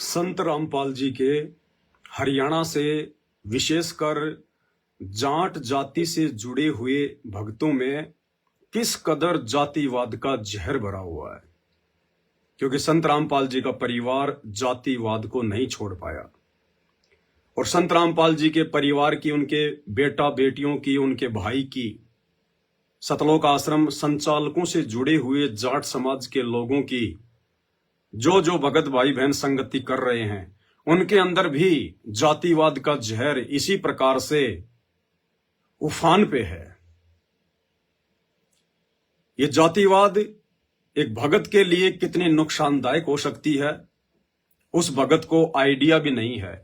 संत रामपाल जी के हरियाणा से विशेषकर जाट जाति से जुड़े हुए भक्तों में किस कदर जातिवाद का जहर भरा हुआ है, क्योंकि संत रामपाल जी का परिवार जातिवाद को नहीं छोड़ पाया और संत रामपाल जी के परिवार की, उनके बेटा बेटियों की, उनके भाई की, सतलोक आश्रम संचालकों से जुड़े हुए जाट समाज के लोगों की जो भगत भाई बहन संगति कर रहे हैं, उनके अंदर भी जातिवाद का जहर इसी प्रकार से उफान पे है। ये जातिवाद एक भगत के लिए कितनी नुकसानदायक हो सकती है, उस भगत को आइडिया भी नहीं है,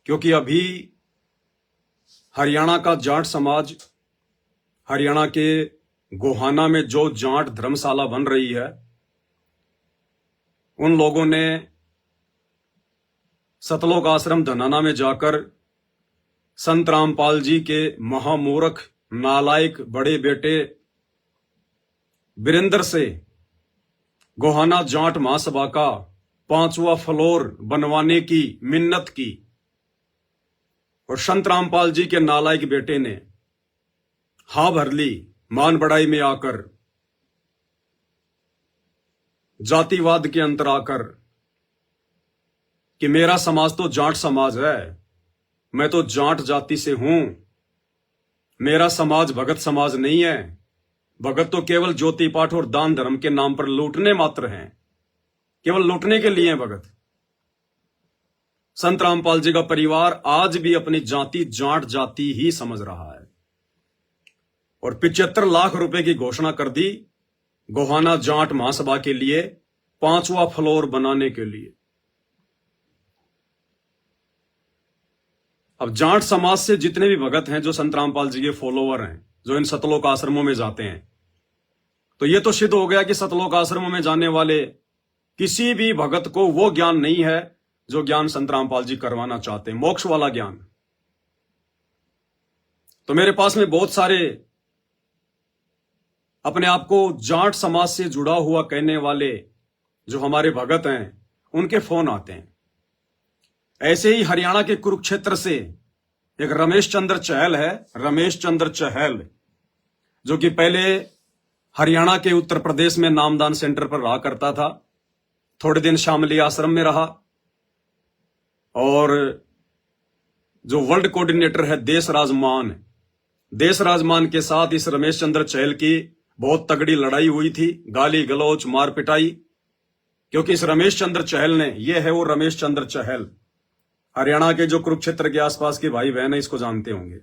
क्योंकि अभी हरियाणा का जाट समाज, हरियाणा के गोहाना में जो जाट धर्मशाला बन रही है, उन लोगों ने सतलोक आश्रम धनाना में जाकर संत रामपाल जी के महामूर्ख नालायक बड़े बेटे वीरेंद्र से गोहाना जाट महासभा का 5वां फ्लोर बनवाने की मिन्नत की और संत रामपाल जी के नालायक बेटे ने हाँ भर ली मान बढ़ाई में आकर, जातिवाद के अंतर आकर कि मेरा समाज तो जाट समाज है, मैं तो जाट जाति से हूं, मेरा समाज भगत समाज नहीं है, भगत तो केवल ज्योति पाठ और दान धर्म के नाम पर लूटने मात्र हैं, केवल लूटने के लिए हैं भगत। संत रामपाल जी का परिवार आज भी अपनी जाति जाट जाति ही समझ रहा है और 75 लाख रुपए की घोषणा कर दी गोहाना जाट महासभा के लिए 5वां फ्लोर बनाने के लिए। अब जाट समाज से जितने भी भगत हैं, जो संत रामपाल जी के फॉलोवर हैं, जो इन सतलोक आश्रमों में जाते हैं, तो ये तो सिद्ध हो गया कि सतलोक आश्रमों में जाने वाले किसी भी भगत को वो ज्ञान नहीं है जो ज्ञान संत रामपाल जी करवाना चाहते हैं, मोक्ष वाला ज्ञान। तो मेरे पास में बहुत सारे अपने आप को जाट समाज से जुड़ा हुआ कहने वाले जो हमारे भगत हैं, उनके फोन आते हैं। ऐसे ही हरियाणा के कुरुक्षेत्र से एक रमेश चंद्र चहल है, रमेश चंद्र चहल, जो कि पहले हरियाणा के उत्तर प्रदेश में नामदान सेंटर पर रहा करता था, थोड़े दिन शामली आश्रम में रहा और जो वर्ल्ड कोऑर्डिनेटर है देश राजमान के साथ इस रमेश चंद्र चहल की बहुत तगड़ी लड़ाई हुई थी, गाली गलौच मार पिटाई, क्योंकि इस रमेश चंद्र चहल ने, ये है वो रमेश चंद्र चहल, हरियाणा के जो कुरुक्षेत्र के आसपास के भाई बहन है इसको जानते होंगे।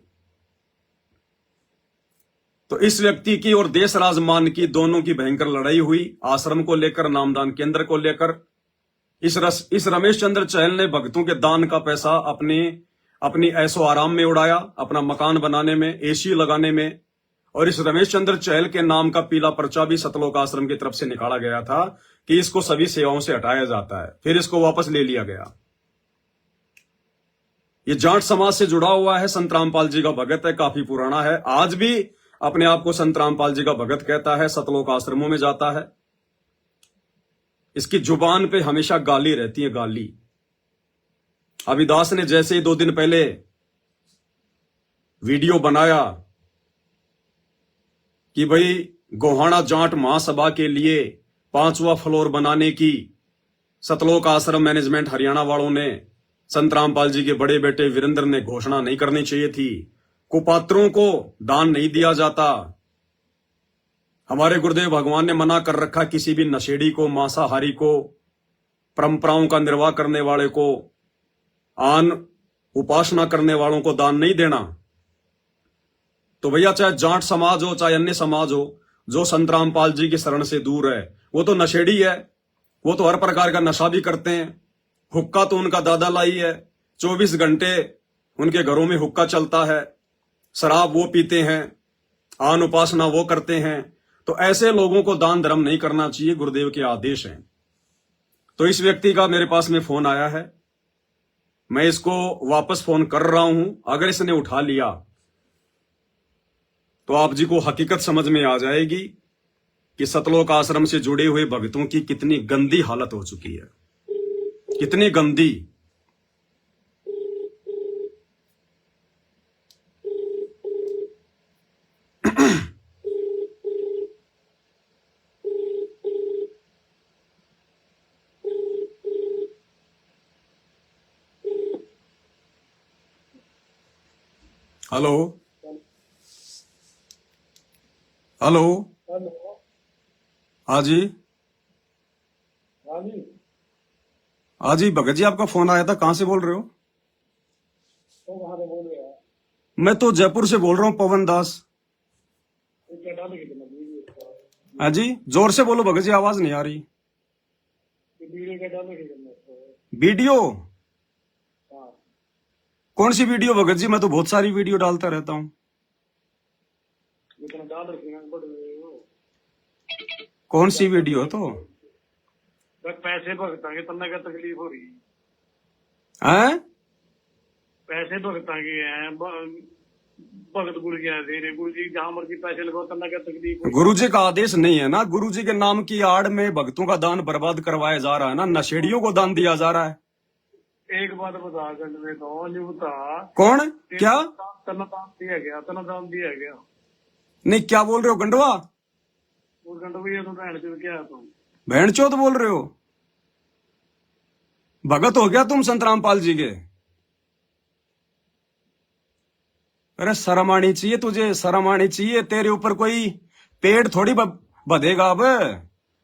तो इस व्यक्ति की और देश राजमान की दोनों की भयंकर लड़ाई हुई, आश्रम को लेकर, नामदान केंद्र को लेकर। इस रमेश चंद्र चहल ने भक्तों के दान का पैसा अपनी ऐशो आराम में उड़ाया, अपना मकान बनाने में, एसी लगाने में। और इस रमेश चंद्र चहल के नाम का पीला पर्चा भी सतलोक आश्रम की तरफ से निकाला गया था कि इसको सभी सेवाओं से हटाया जाता है, फिर इसको वापस ले लिया गया। ये जाट समाज से जुड़ा हुआ है, संत रामपाल जी का भगत है, काफी पुराना है, आज भी अपने आप को संत रामपाल जी का भगत कहता है, सतलोक आश्रमों में जाता है। इसकी जुबान पे हमेशा गाली रहती है, गाली। अविदास ने जैसे ही 2 दिन पहले वीडियो बनाया कि भाई गोहाना जाट महासभा के लिए 5वां फ्लोर बनाने की सतलोक आश्रम मैनेजमेंट हरियाणा वालों ने, संत रामपाल जी के बड़े बेटे वीरेंद्र ने घोषणा नहीं करनी चाहिए थी, कुपात्रों को दान नहीं दिया जाता, हमारे गुरुदेव भगवान ने मना कर रखा किसी भी नशेड़ी को, मांसाहारी को, परंपराओं का निर्वाह करने वाले को, आन उपासना करने वालों को दान नहीं देना। तो भैया चाहे जाट समाज हो चाहे अन्य समाज हो, जो संत रामपाल जी की शरण से दूर है वो तो नशेड़ी है, वो तो हर प्रकार का नशा भी करते हैं। हुक्का तो उनका दादा लाई है, 24 घंटे उनके घरों में हुक्का चलता है, शराब वो पीते हैं, आन उपासना वो करते हैं। तो ऐसे लोगों को दान धर्म नहीं करना चाहिए, गुरुदेव के आदेश हैं। तो इस व्यक्ति का मेरे पास में फोन आया है, मैं इसको वापस फोन कर रहा हूं। अगर इसने उठा लिया तो आप जी को हकीकत समझ में आ जाएगी कि सतलोक आश्रम से जुड़े हुए भक्तों की कितनी गंदी हालत हो चुकी है। कितनी गंदी। Hello hello. हेलो। हाँ जी। हाँ जी। हाँ जी भगत जी, आपका फोन आया था, कहाँ से बोल रहे हो? तो वहां से बोल रहे हैं। मैं तो जयपुर से बोल रहा हूँ, पवन दास। ये क्या डाले कि तुम वीडियो हाँ जी, जोर से बोलो भगत जी, आवाज नहीं आ रही। वीडियो क्या डाले कि तुमने इसको? वीडियो? हाँ। कौन सी वीडियो भगत जी? मैं तो बहुत सारी वीडियो डालता रहता हूँ। ये तुम डाल रखी है बड़े वो कौन सी वीडियो तो? बस पैसे भुगता के तन्ना क्या तकलीफ हो रही है। हैं? पैसे भुगता के हैं भगत गुरु जी दे रहे गुरु जी जहां मर्जी पैसे लगाओ तन्ना क्या तकलीफ हो रही गुरु जी का आदेश नहीं है ना? गुरु जी के नाम की आड़ में भक्तों का दान बर्बाद करवाया जा रहा है ना, नशेड़ियों को दान दिया जा रहा है। है। एक बात बता गंड में तो जो बता कौन? क्या? तना दान दिया गया तना दान दिया गया नहीं, क्या बोल रहे हो गंडवा? वो गंड भैया तुम रहने चल क्या तुम भेड़ चौथ बोल रहे हो? भगत हो गया तुम संत रामपाल जी के? अरे शर्म आनी चाहिए तुझे, शर्म आनी चाहिए। तेरे ऊपर कोई पेड़ थोड़ी बधेगा अब।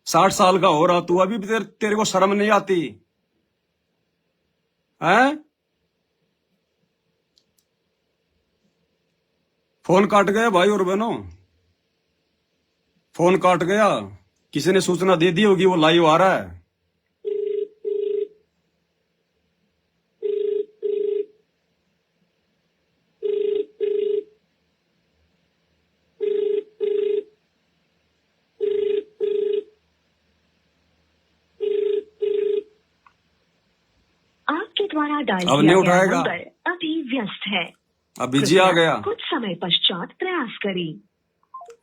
60 साल का हो रहा तू अभी भी, तेरे को शर्म नहीं आती है? फोन काट गया भाई और बहनों, फोन काट गया। किसी ने सूचना दे दी होगी, वो लाइव आ रहा है। आपके द्वारा डायल अब किया नहीं गया उठाएगा। नंबर अभी व्यस्त है। अब बिजी आ गया। कुछ समय पश्चात प्रयास करें।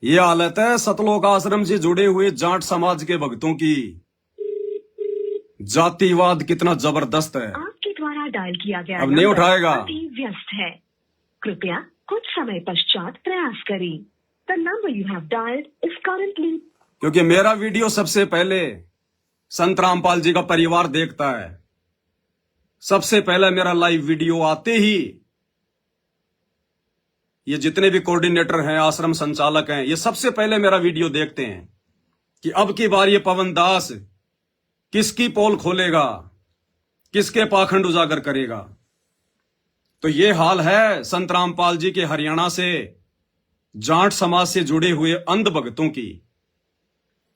ये हालत है सतलोक आश्रम से जुड़े हुए जाट समाज के भक्तों की। जातिवाद कितना जबरदस्त है। आपके द्वारा डायल किया गया अब नहीं नंबर उठाएगा। अभी व्यस्त है। कृपया कुछ समय पश्चात प्रयास करें। The number you have dialled is currently. क्योंकि मेरा वीडियो सबसे पहले संत रामपाल जी का परिवार देखता है। सबसे पहले मेरा लाइव वीडियो आते ही ये जितने भी कोऑर्डिनेटर हैं, आश्रम संचालक हैं, ये सबसे पहले मेरा वीडियो देखते हैं कि अब की बार ये पवन दास किसकी पोल खोलेगा, किसके पाखंड उजागर करेगा। तो ये हाल है संत रामपाल जी के हरियाणा से जाट समाज से जुड़े हुए अंध भक्तों की।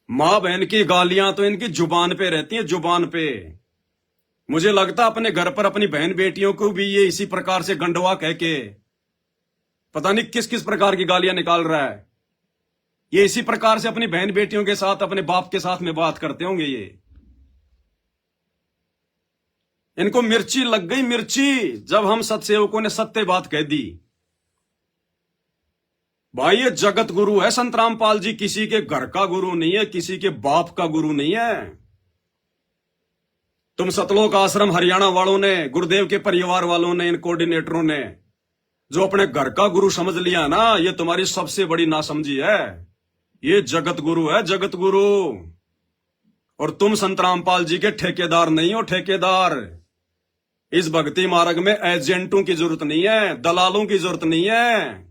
मां बहन की गालियां तो इनकी जुबान पे रहती हैं, जुबान पे। मुझे लगता अपने घर पर अपनी बहन बेटियों को भी ये इसी प्रकार से गंडवा कह के पता नहीं किस किस प्रकार की गालियां निकाल रहा है। ये इसी प्रकार से अपनी बहन बेटियों के साथ, अपने बाप के साथ में बात करते होंगे। ये इनको मिर्ची लग गई, मिर्ची, जब हम सत्सेवकों ने सत्य बात कह दी। भाई ये जगत गुरु है संत रामपाल जी, किसी के घर का गुरु नहीं है, किसी के बाप का गुरु नहीं है। तुम सतलोक आश्रम हरियाणा वालों ने, गुरुदेव के परिवार वालों ने, इन कोऑर्डिनेटरों ने जो अपने घर का गुरु समझ लिया ना, ये तुम्हारी सबसे बड़ी नासमझी है। ये जगत गुरु है, जगत गुरु। और तुम संत रामपाल जी के ठेकेदार नहीं हो, ठेकेदार। इस भक्ति मार्ग में एजेंटों की जरूरत नहीं है, दलालों की जरूरत नहीं है।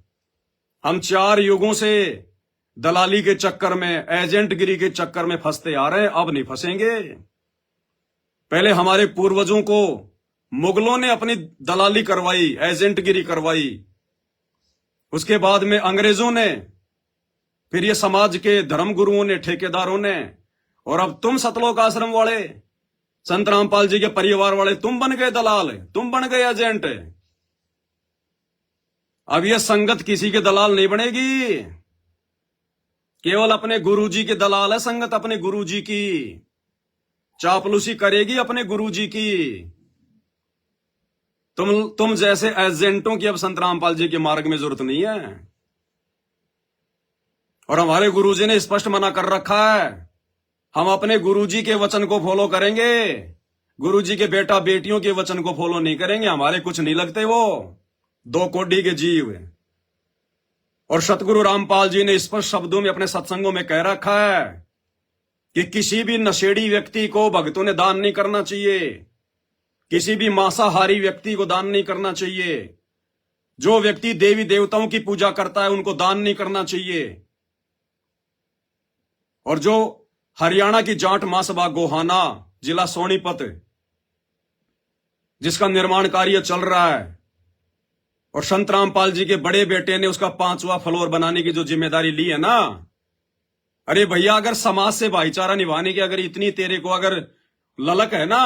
हम 4 युगों से दलाली के चक्कर में, एजेंटगिरी के चक्कर में फंसते आ रहे हैं, अब नहीं फंसेंगे। पहले हमारे पूर्वजों को मुगलों ने अपनी दलाली करवाई, एजेंटगिरी करवाई। उसके बाद में अंग्रेजों ने, फिर ये समाज के धर्म गुरुओं ने, ठेकेदारों ने, और अब तुम सतलोक आश्रम वाले, संत रामपाल जी के परिवार वाले, तुम बन गए दलाल, तुम बन गए एजेंट। अब ये संगत किसी के दलाल नहीं बनेगी, केवल अपने गुरुजी के दलाल है संगत, अपने गुरुजी की चापलूसी करेगी, अपने गुरुजी की। तुम जैसे एजेंटों की अब संत रामपाल जी के मार्ग में जरूरत नहीं है। और हमारे गुरुजी ने स्पष्ट मना कर रखा है, हम अपने गुरुजी के वचन को फॉलो करेंगे। गुरुजी के बेटा बेटियों के वचन को फॉलो नहीं करेंगे, हमारे कुछ नहीं लगते वो, दो कोडी के जीव। और सतगुरु रामपाल जी ने स्पष्ट शब्दों में अपने सत्संगों में कह रखा है कि किसी भी नशेड़ी व्यक्ति को भक्तों ने दान नहीं करना चाहिए, किसी भी मांसाहारी व्यक्ति को दान नहीं करना चाहिए, जो व्यक्ति देवी देवताओं की पूजा करता है उनको दान नहीं करना चाहिए। और जो हरियाणा की जाट महासभा गोहाना जिला सोनीपत जिसका निर्माण कार्य चल रहा है और संत रामपाल जी के बड़े बेटे ने उसका 5वां फ्लोर बनाने की जो जिम्मेदारी ली है ना, अरे भैया अगर समाज से भाईचारा निभाने की अगर इतनी तेरे को अगर ललक है ना,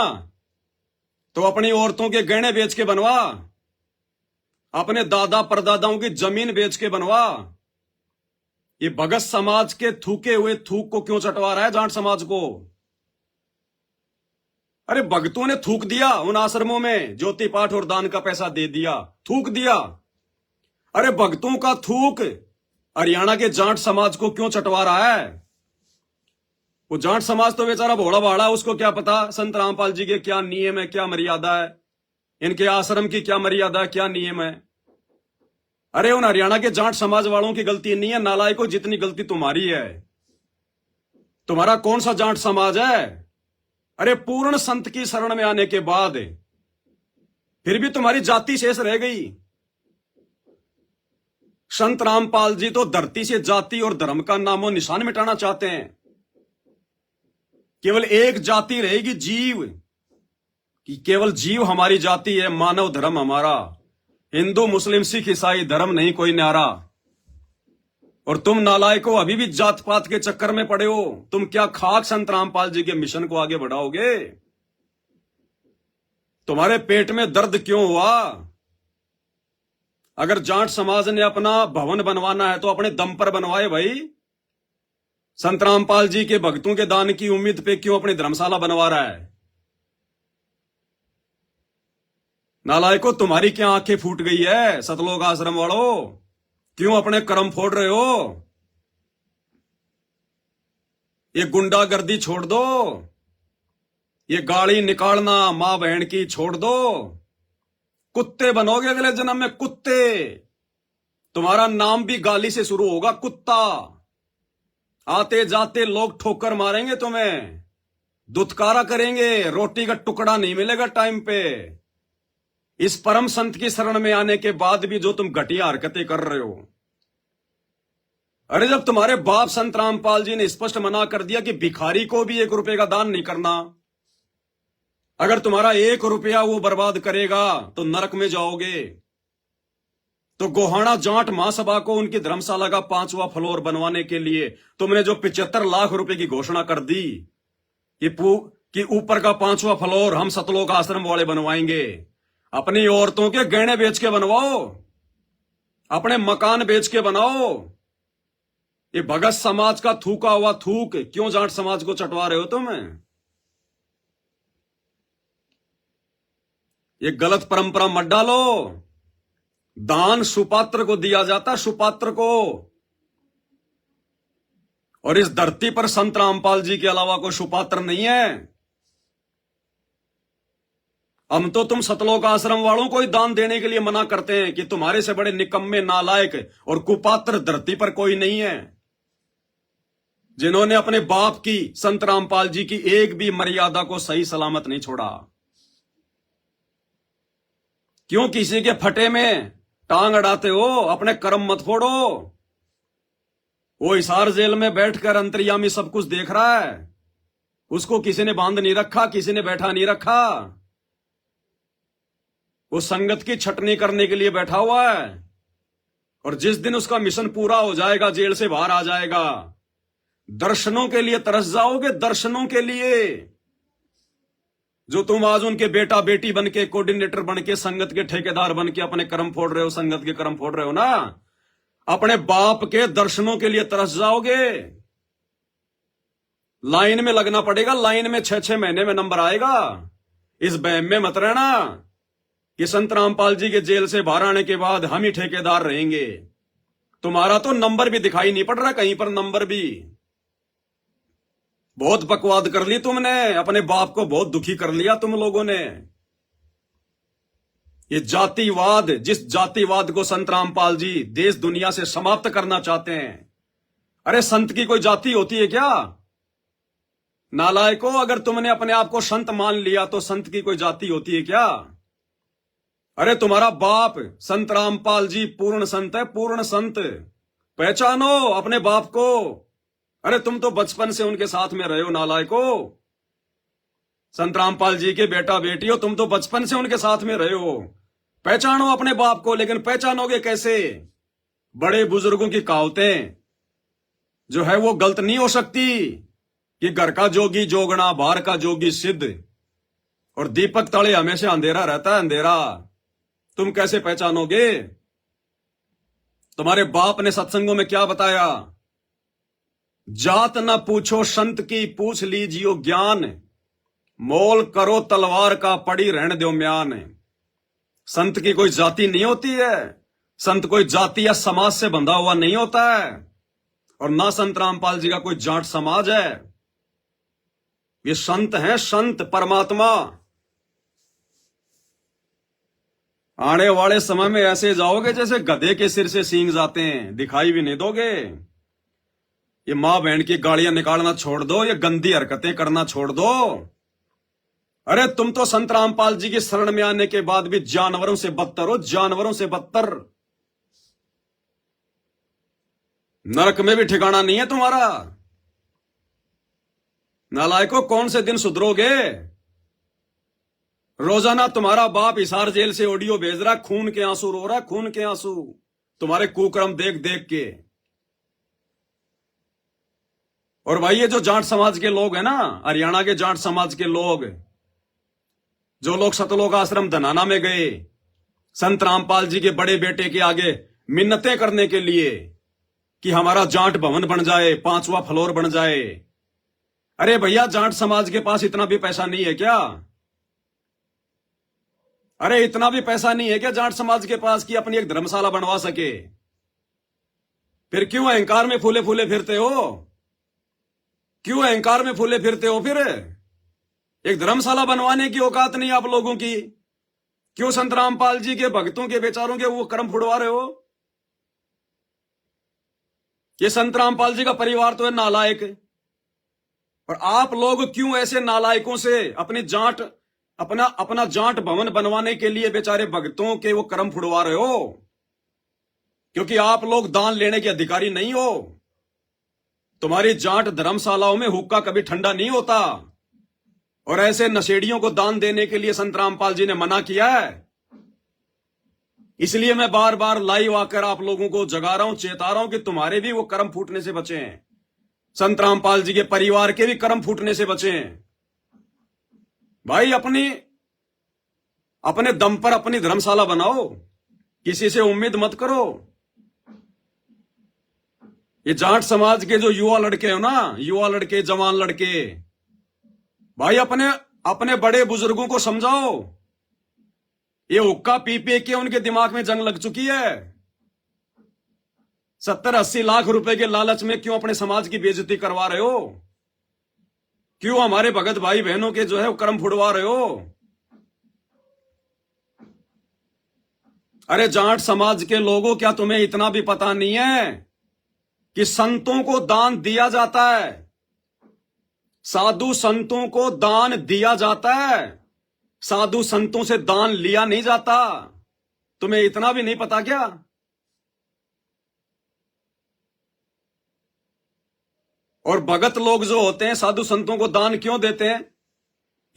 तो अपनी औरतों के गहने बेच के बनवा, अपने दादा परदादाओं की जमीन बेच के बनवा। ये भगत समाज के थूके हुए थूक को क्यों चटवा रहा है जाट समाज को? अरे भक्तों ने थूक दिया उन आश्रमों में, ज्योति पाठ और दान का पैसा दे दिया, थूक दिया। अरे भक्तों का थूक हरियाणा के जाट समाज को क्यों चटवा रहा है? वो जाट समाज तो बेचारा भोला भाड़ा, उसको क्या पता संत रामपाल जी के क्या नियम है, क्या मर्यादा है, इनके आश्रम की क्या मर्यादा है, क्या नियम है। अरे उन हरियाणा के जाट समाज वालों की गलती नहीं है नालायकों, जितनी गलती तुम्हारी है। तुम्हारा कौन सा जाट समाज है? अरे पूर्ण संत की शरण में आने के बाद फिर भी तुम्हारी जाति शेष रह गई। संत रामपाल जी तो धरती से जाति और धर्म का नामो निशान मिटाना चाहते हैं। केवल एक जाति रहेगी, जीव, कि केवल जीव हमारी जाति है, मानव धर्म हमारा, हिंदू मुस्लिम सिख ईसाई धर्म नहीं कोई न्यारा। और तुम नालायकों अभी भी जात पात के चक्कर में पड़े हो। तुम क्या खाक संत रामपाल जी के मिशन को आगे बढ़ाओगे? तुम्हारे पेट में दर्द क्यों हुआ? अगर जाट समाज ने अपना भवन बनवाना है तो अपने दम पर बनवाए भाई। संत रामपाल जी के भक्तों के दान की उम्मीद पे क्यों अपनी धर्मशाला बनवा रहा है? नालायकों तुम्हारी क्या आंखें फूट गई है? सतलोक आश्रम वालों, क्यों अपने कर्म फोड़ रहे हो? ये गुंडागर्दी छोड़ दो, ये गाली निकालना मां बहन की छोड़ दो। कुत्ते बनोगे अगले जन्म में, कुत्ते। तुम्हारा नाम भी गाली से शुरू होगा, कुत्ता। आते जाते लोग ठोकर मारेंगे तुम्हें, दुत्कारा करेंगे, रोटी का टुकड़ा नहीं मिलेगा टाइम पे। इस परम संत की शरण में आने के बाद भी जो तुम घटिया हरकतें कर रहे हो। अरे जब तुम्हारे बाप संत रामपाल जी ने स्पष्ट मना कर दिया कि भिखारी को भी 1 रुपए का दान नहीं करना, अगर तुम्हारा 1 रुपया वो बर्बाद करेगा तो नरक में जाओगे। तो गोहाना जाट महासभा को उनकी धर्मशाला का 5वां फ्लोर बनवाने के लिए तुमने जो 75 लाख रुपए की घोषणा कर दी कि ऊपर का 5वां फ्लोर हम सतलोक आश्रम वाले बनवाएंगे, अपनी औरतों के गहने बेच के बनवाओ, अपने मकान बेच के बनाओ। ये भगत समाज का थूका हुआ थूक क्यों जाट समाज को चटवा रहे हो तुम? ये गलत परंपरा मत डालो। दान सुपात्र को दिया जाता, सुपात्र को। और इस धरती पर संत रामपाल जी के अलावा कोई सुपात्र नहीं है। हम तो तुम सतलोक आश्रम वालों को ही दान देने के लिए मना करते हैं कि तुम्हारे से बड़े निकम्मे नालायक और कुपात्र धरती पर कोई नहीं है, जिन्होंने अपने बाप की संत रामपाल जी की एक भी मर्यादा को सही सलामत नहीं छोड़ा। क्यों किसी के फटे में टांग अड़ाते हो? अपने कर्म मत फोड़ो। वो हिसार जेल में बैठकर अंतर्यामी सब कुछ देख रहा है, उसको किसी ने बांध नहीं रखा, किसी ने बैठा नहीं रखा। वो संगत की छटनी करने के लिए बैठा हुआ है। और जिस दिन उसका मिशन पूरा हो जाएगा, जेल से बाहर आ जाएगा, दर्शनों के लिए तरस जाओगे, दर्शनों के लिए। जो तुम आज उनके बेटा बेटी बन के, कोऑर्डिनेटर बन के, संगत के ठेकेदार बन के अपने कर्म फोड़ रहे हो, संगत के कर्म फोड़ रहे हो ना, अपने बाप के दर्शनों के लिए तरस जाओगे। लाइन में लगना पड़ेगा, लाइन में 6-6 महीने में नंबर आएगा। इस बहम में मत रहना कि संत रामपाल जी के जेल से बाहर आने के बाद हम ही ठेकेदार रहेंगे। तुम्हारा तो नंबर भी दिखाई नहीं पड़ रहा कहीं पर, नंबर भी। बहुत बकवाद कर ली तुमने, अपने बाप को बहुत दुखी कर लिया तुम लोगों ने। ये जातिवाद, जिस जातिवाद को संत रामपाल जी देश दुनिया से समाप्त करना चाहते हैं। अरे संत की कोई जाति होती है क्या? नालायकों, अगर तुमने अपने आप को संत मान लिया तो संत की कोई जाति होती है क्या? अरे तुम्हारा बाप संत रामपाल जी पूर्ण संत है, पूर्ण संत। पहचानो अपने बाप को। अरे तुम तो बचपन से उनके साथ में रहे हो नालायकों। संत रामपाल जी के बेटा बेटी हो, तुम तो बचपन से उनके साथ में रहे हो। पहचानो अपने बाप को, लेकिन पहचानोगे कैसे? बड़े बुजुर्गों की कहावतें जो है वो गलत नहीं हो सकती कि घर का जोगी जोगना, बाहर का जोगी सिद्ध, और दीपक तले हमेशा अंधेरा रहता है, अंधेरा। तुम कैसे पहचानोगे? तुम्हारे बाप ने सत्संगों में क्या बताया? जात न पूछो संत की, पूछ लीजियो ज्ञान, मोल करो तलवार का, पड़ी रहने दो म्यान। संत की कोई जाति नहीं होती है। संत कोई जाति या समाज से बंधा हुआ नहीं होता है, और ना संत रामपाल जी का कोई जाट समाज है। ये संत हैं, संत परमात्मा। आने वाले समय में ऐसे जाओगे जैसे गधे के सिर से सींग जाते हैं, दिखाई भी नहीं दोगे। ये मां बहन की गालियां निकालना छोड़ दो, ये गंदी हरकतें करना छोड़ दो। अरे तुम तो संत रामपाल जी की शरण में आने के बाद भी जानवरों से बदतर हो, जानवरों से बदतर। नरक में भी ठिकाना नहीं है तुम्हारा। नालायकों, कौन से दिन सुधरोगे? रोजाना तुम्हारा बाप हिसार जेल से ऑडियो भेज रहा, खून के आंसू रो रहा, खून के आंसू, तुम्हारे कुकर्म देख देख के। और भाई ये जो जाट समाज के लोग हैं ना, हरियाणा के जाट समाज के लोग, जो लोग सतलोक आश्रम धनाना में गए संत रामपाल जी के बड़े बेटे के आगे मिन्नतें करने के लिए कि हमारा जाट भवन बन जाए, 5वां फ्लोर बन जाए। अरे भैया, जाट समाज के पास इतना भी पैसा नहीं है क्या? अरे इतना भी पैसा नहीं है क्या जाट समाज के पास कि अपनी एक धर्मशाला बनवा सके? फिर क्यों अहंकार में फूले फूले फिरते हो? क्यों अहंकार में फूले फिरते हो? फिर एक धर्मशाला बनवाने की औकात नहीं आप लोगों की। क्यों संत रामपाल जी के भक्तों के बेचारों के वो कर्म फुड़वा रहे हो? ये संत रामपाल जी का परिवार तो है नालायक, और आप लोग क्यों ऐसे नालायकों से अपना जाट भवन बनवाने के लिए बेचारे भक्तों के वो कर्म फुड़वा रहे हो? क्योंकि आप लोग दान लेने के अधिकारी नहीं हो। तुम्हारी जाट धर्मशालाओं में हुक्का कभी ठंडा नहीं होता, और ऐसे नशेड़ियों को दान देने के लिए संत रामपाल जी ने मना किया है। इसलिए मैं बार बार लाइव आकर आप लोगों को जगा रहा हूं, चेता रहा हूं कि तुम्हारे भी वो कर्म फूटने से बचें, संत रामपाल जी के परिवार के भी कर्म फूटने से बचें। भाई अपने दम पर अपनी धर्मशाला बनाओ, किसी से उम्मीद मत करो। ये जाट समाज के जो युवा लड़के हो ना, युवा लड़के, जवान लड़के, भाई अपने बड़े बुजुर्गों को समझाओ। ये हुक्का पी पी के उनके दिमाग में जंग लग चुकी है। 70-80 लाख रुपए के लालच में क्यों अपने समाज की बेइज्जती करवा रहे हो? क्यों हमारे भगत भाई बहनों के जो है वो कर्म फुड़वा रहे हो? अरे जाट समाज के लोगों, क्या तुम्हें इतना भी पता नहीं है कि संतों को दान दिया जाता है, साधु संतों को दान दिया जाता है, साधु संतों से दान लिया नहीं जाता? तुम्हें इतना भी नहीं पता क्या? और भगत लोग जो होते हैं साधु संतों को दान क्यों देते हैं?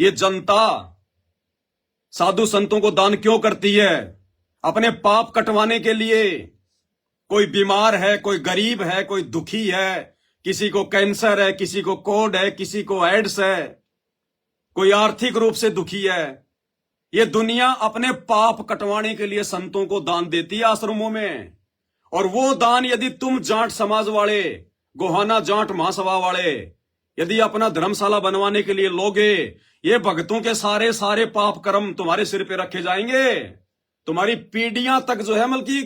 ये जनता साधु संतों को दान क्यों करती है? अपने पाप कटवाने के लिए। कोई बीमार है, कोई गरीब है, कोई दुखी है, किसी को कैंसर है, किसी को कोढ़ है, किसी को एड्स है, कोई आर्थिक रूप से दुखी है। ये दुनिया अपने पाप कटवाने के लिए संतों को दान देती है आश्रमों में। और वो दान यदि तुम जाट समाज वाले, गोहाना जाट महासभा वाले, यदि अपना धर्मशाला बनवाने के लिए लोगे, ये भक्तों के सारे सारे पाप कर्म तुम्हारे सिर पे रखे जाएंगे। तुम्हारी पीढ़ियां तक जो है बल्कि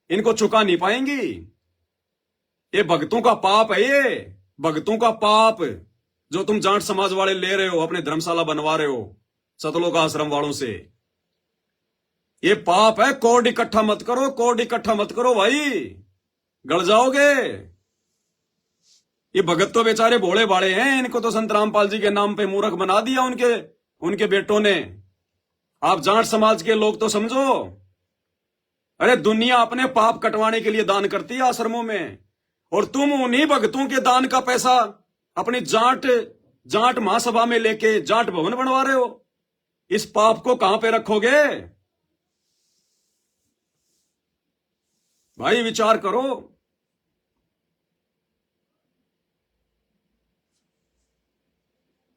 इनको चुका नहीं पाएंगी। ये भक्तों का पाप है, ये भक्तों का पाप। जो तुम जाट समाज वाले ले रहे हो, अपने धर्मशाला बनवा रहे हो सतलोक आश्रम वालों से। ये पाप है। कोड इकट्ठा मत करो, कोड इकट्ठा मत करो भाई, गड़ जाओगे। ये भगत तो बेचारे भोले भाले हैं, इनको तो संत रामपाल जी के नाम पे मूर्ख बना दिया उनके बेटों ने। आप जाट समाज के लोग तो समझो। अरे दुनिया अपने पाप कटवाने के लिए दान करती है आश्रमों में, और तुम उन्हीं भक्तों के दान का पैसा अपनी जाट महासभा में लेके जाट भवन बनवा रहे हो। इस पाप को कहां पे रखोगे भाई? विचार करो।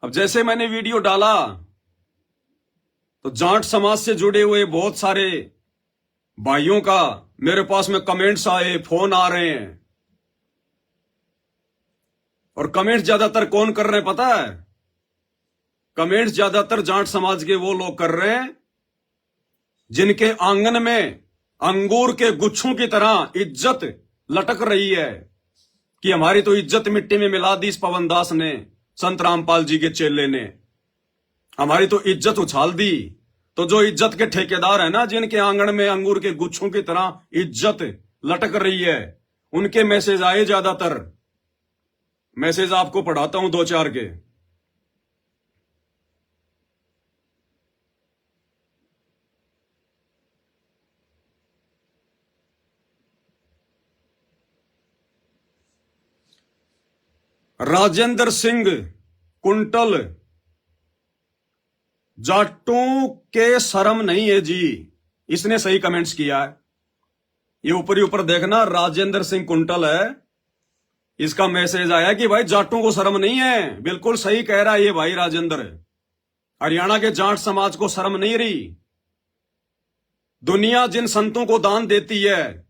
अब जैसे मैंने वीडियो डाला तो जाट समाज से जुड़े हुए बहुत सारे भाइयों का मेरे पास में कमेंट्स आए, फोन आ रहे हैं। और कमेंट्स ज्यादातर कौन कर रहे हैं पता है? कमेंट्स ज्यादातर जाट समाज के वो लोग कर रहे हैं जिनके आंगन में अंगूर के गुच्छों की तरह इज्जत लटक रही है कि हमारी तो इज्जत मिट्टी में मिला दी इस पवन दास ने, संत रामपाल जी के चेले ने, हमारी तो इज्जत उछाल दी। तो जो इज्जत के ठेकेदार है ना, जिनके आंगन में अंगूर के गुच्छों की तरह इज्जत लटक रही है, उनके मैसेज आए ज्यादातर। मैसेज आपको पढ़ाता हूं 2-4 के। राजेंद्र सिंह कुंटल, जाटों के शर्म नहीं है जी, इसने सही कमेंट्स किया है। ये ऊपर ही ऊपर देखना, राजेंद्र सिंह कुंटल है, इसका मैसेज आया कि भाई जाटों को शर्म नहीं है। बिल्कुल सही कह रहा है ये भाई राजेंद्र। हरियाणा के जाट समाज को शर्म नहीं रही। दुनिया जिन संतों को दान देती है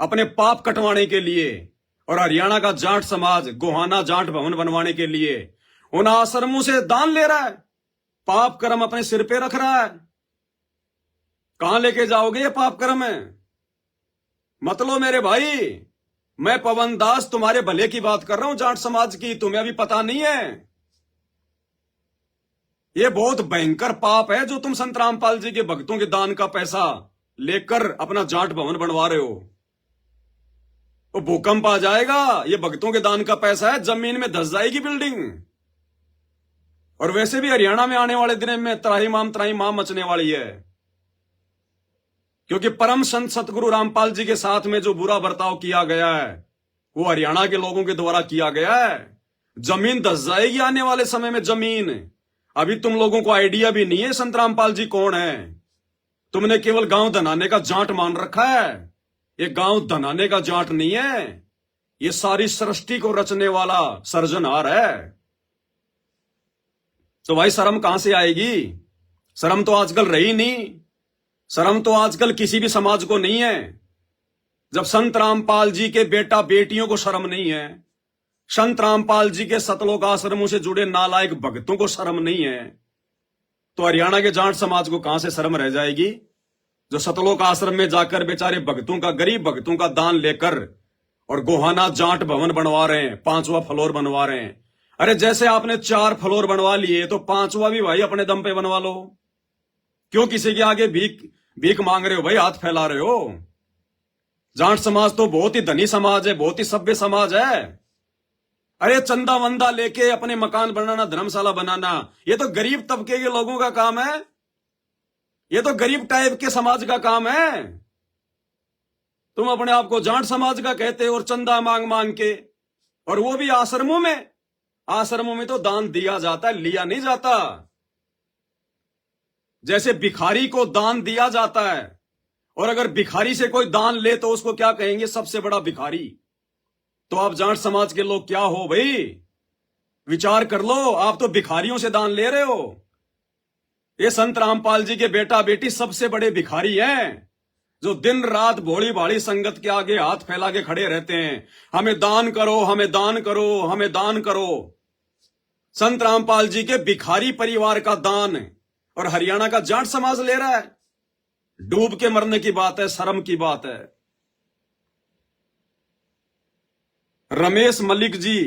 अपने पाप कटवाने के लिए, और हरियाणा का जाट समाज गोहाना जाट भवन बनवाने के लिए उन आश्रमों से दान ले रहा है, पाप कर्म अपने सिर पे रख रहा है। कहां लेके जाओगे ये पाप कर्म है? मतलब मेरे भाई, मैं पवन दास तुम्हारे भले की बात कर रहा हूं जाट समाज की, तुम्हें अभी पता नहीं है। ये बहुत भयंकर पाप है जो तुम संत रामपाल जी के भक्तों के दान का पैसा लेकर अपना जाट भवन बनवा रहे हो। तो भूकंप आ जाएगा, ये भक्तों के दान का पैसा है, जमीन में धस जाएगी बिल्डिंग। और वैसे भी हरियाणा में आने वाले दिन में त्राही माम मचने वाली है, क्योंकि परम संत सतगुरु रामपाल जी के साथ में जो बुरा बर्ताव किया गया है वो हरियाणा के लोगों के द्वारा किया गया है। जमीन धस जाएगी आने वाले समय में, जमीन। अभी तुम लोगों को आइडिया भी नहीं है संत रामपाल जी कौन है। तुमने केवल गांव धनाने का जाट मान रखा है। ये गांव धनाने का जाट नहीं है, ये सारी सृष्टि को रचने वाला सर्जनहार है। तो भाई शर्म कहां से आएगी? शर्म तो आजकल रही नहीं। शर्म तो आजकल किसी भी समाज को नहीं है। जब संत रामपाल जी के बेटा बेटियों को शर्म नहीं है, संत रामपाल जी के सतलोक आश्रमों से जुड़े नालायक भक्तों को शर्म नहीं है, तो हरियाणा के जाट समाज को कहां से शर्म रह जाएगी? जो सतलोक आश्रम में जाकर बेचारे भक्तों का, गरीब भक्तों का दान लेकर और गोहाना जाट भवन बनवा रहे हैं, 5वां फ्लोर बनवा रहे हैं। अरे जैसे आपने 4 फ्लोर बनवा लिए तो 5वां भी भाई अपने दम पे बनवा लो। क्यों किसी के आगे भीख मांग रहे हो भाई, हाथ फैला रहे हो? जाट समाज तो बहुत ही धनी समाज है, बहुत ही सभ्य समाज है। अरे चंदा वंदा लेके अपने मकान बनाना, धर्मशाला बनाना, ये तो गरीब तबके के लोगों का काम है। ये तो गरीब टाइप के समाज का काम है। तुम अपने आप को जाट समाज का कहते हो और चंदा मांग मांग के, और वो भी आश्रमों में। आश्रमों में तो दान दिया जाता है, लिया नहीं जाता। जैसे भिखारी को दान दिया जाता है, और अगर भिखारी से कोई दान ले तो उसको क्या कहेंगे? सबसे बड़ा भिखारी। तो आप जाट समाज के लोग क्या हो भाई? विचार कर लो, आप तो भिखारियों से दान ले रहे हो। ये संत रामपाल जी के बेटा बेटी सबसे बड़े भिखारी हैं, जो दिन रात भोली भाली संगत के आगे हाथ फैला के खड़े रहते हैं, हमें दान करो, हमें दान करो, हमें दान करो। संत रामपाल जी के भिखारी परिवार का दान और हरियाणा का जाट समाज ले रहा है। डूब के मरने की बात है, शर्म की बात है। रमेश मलिक जी,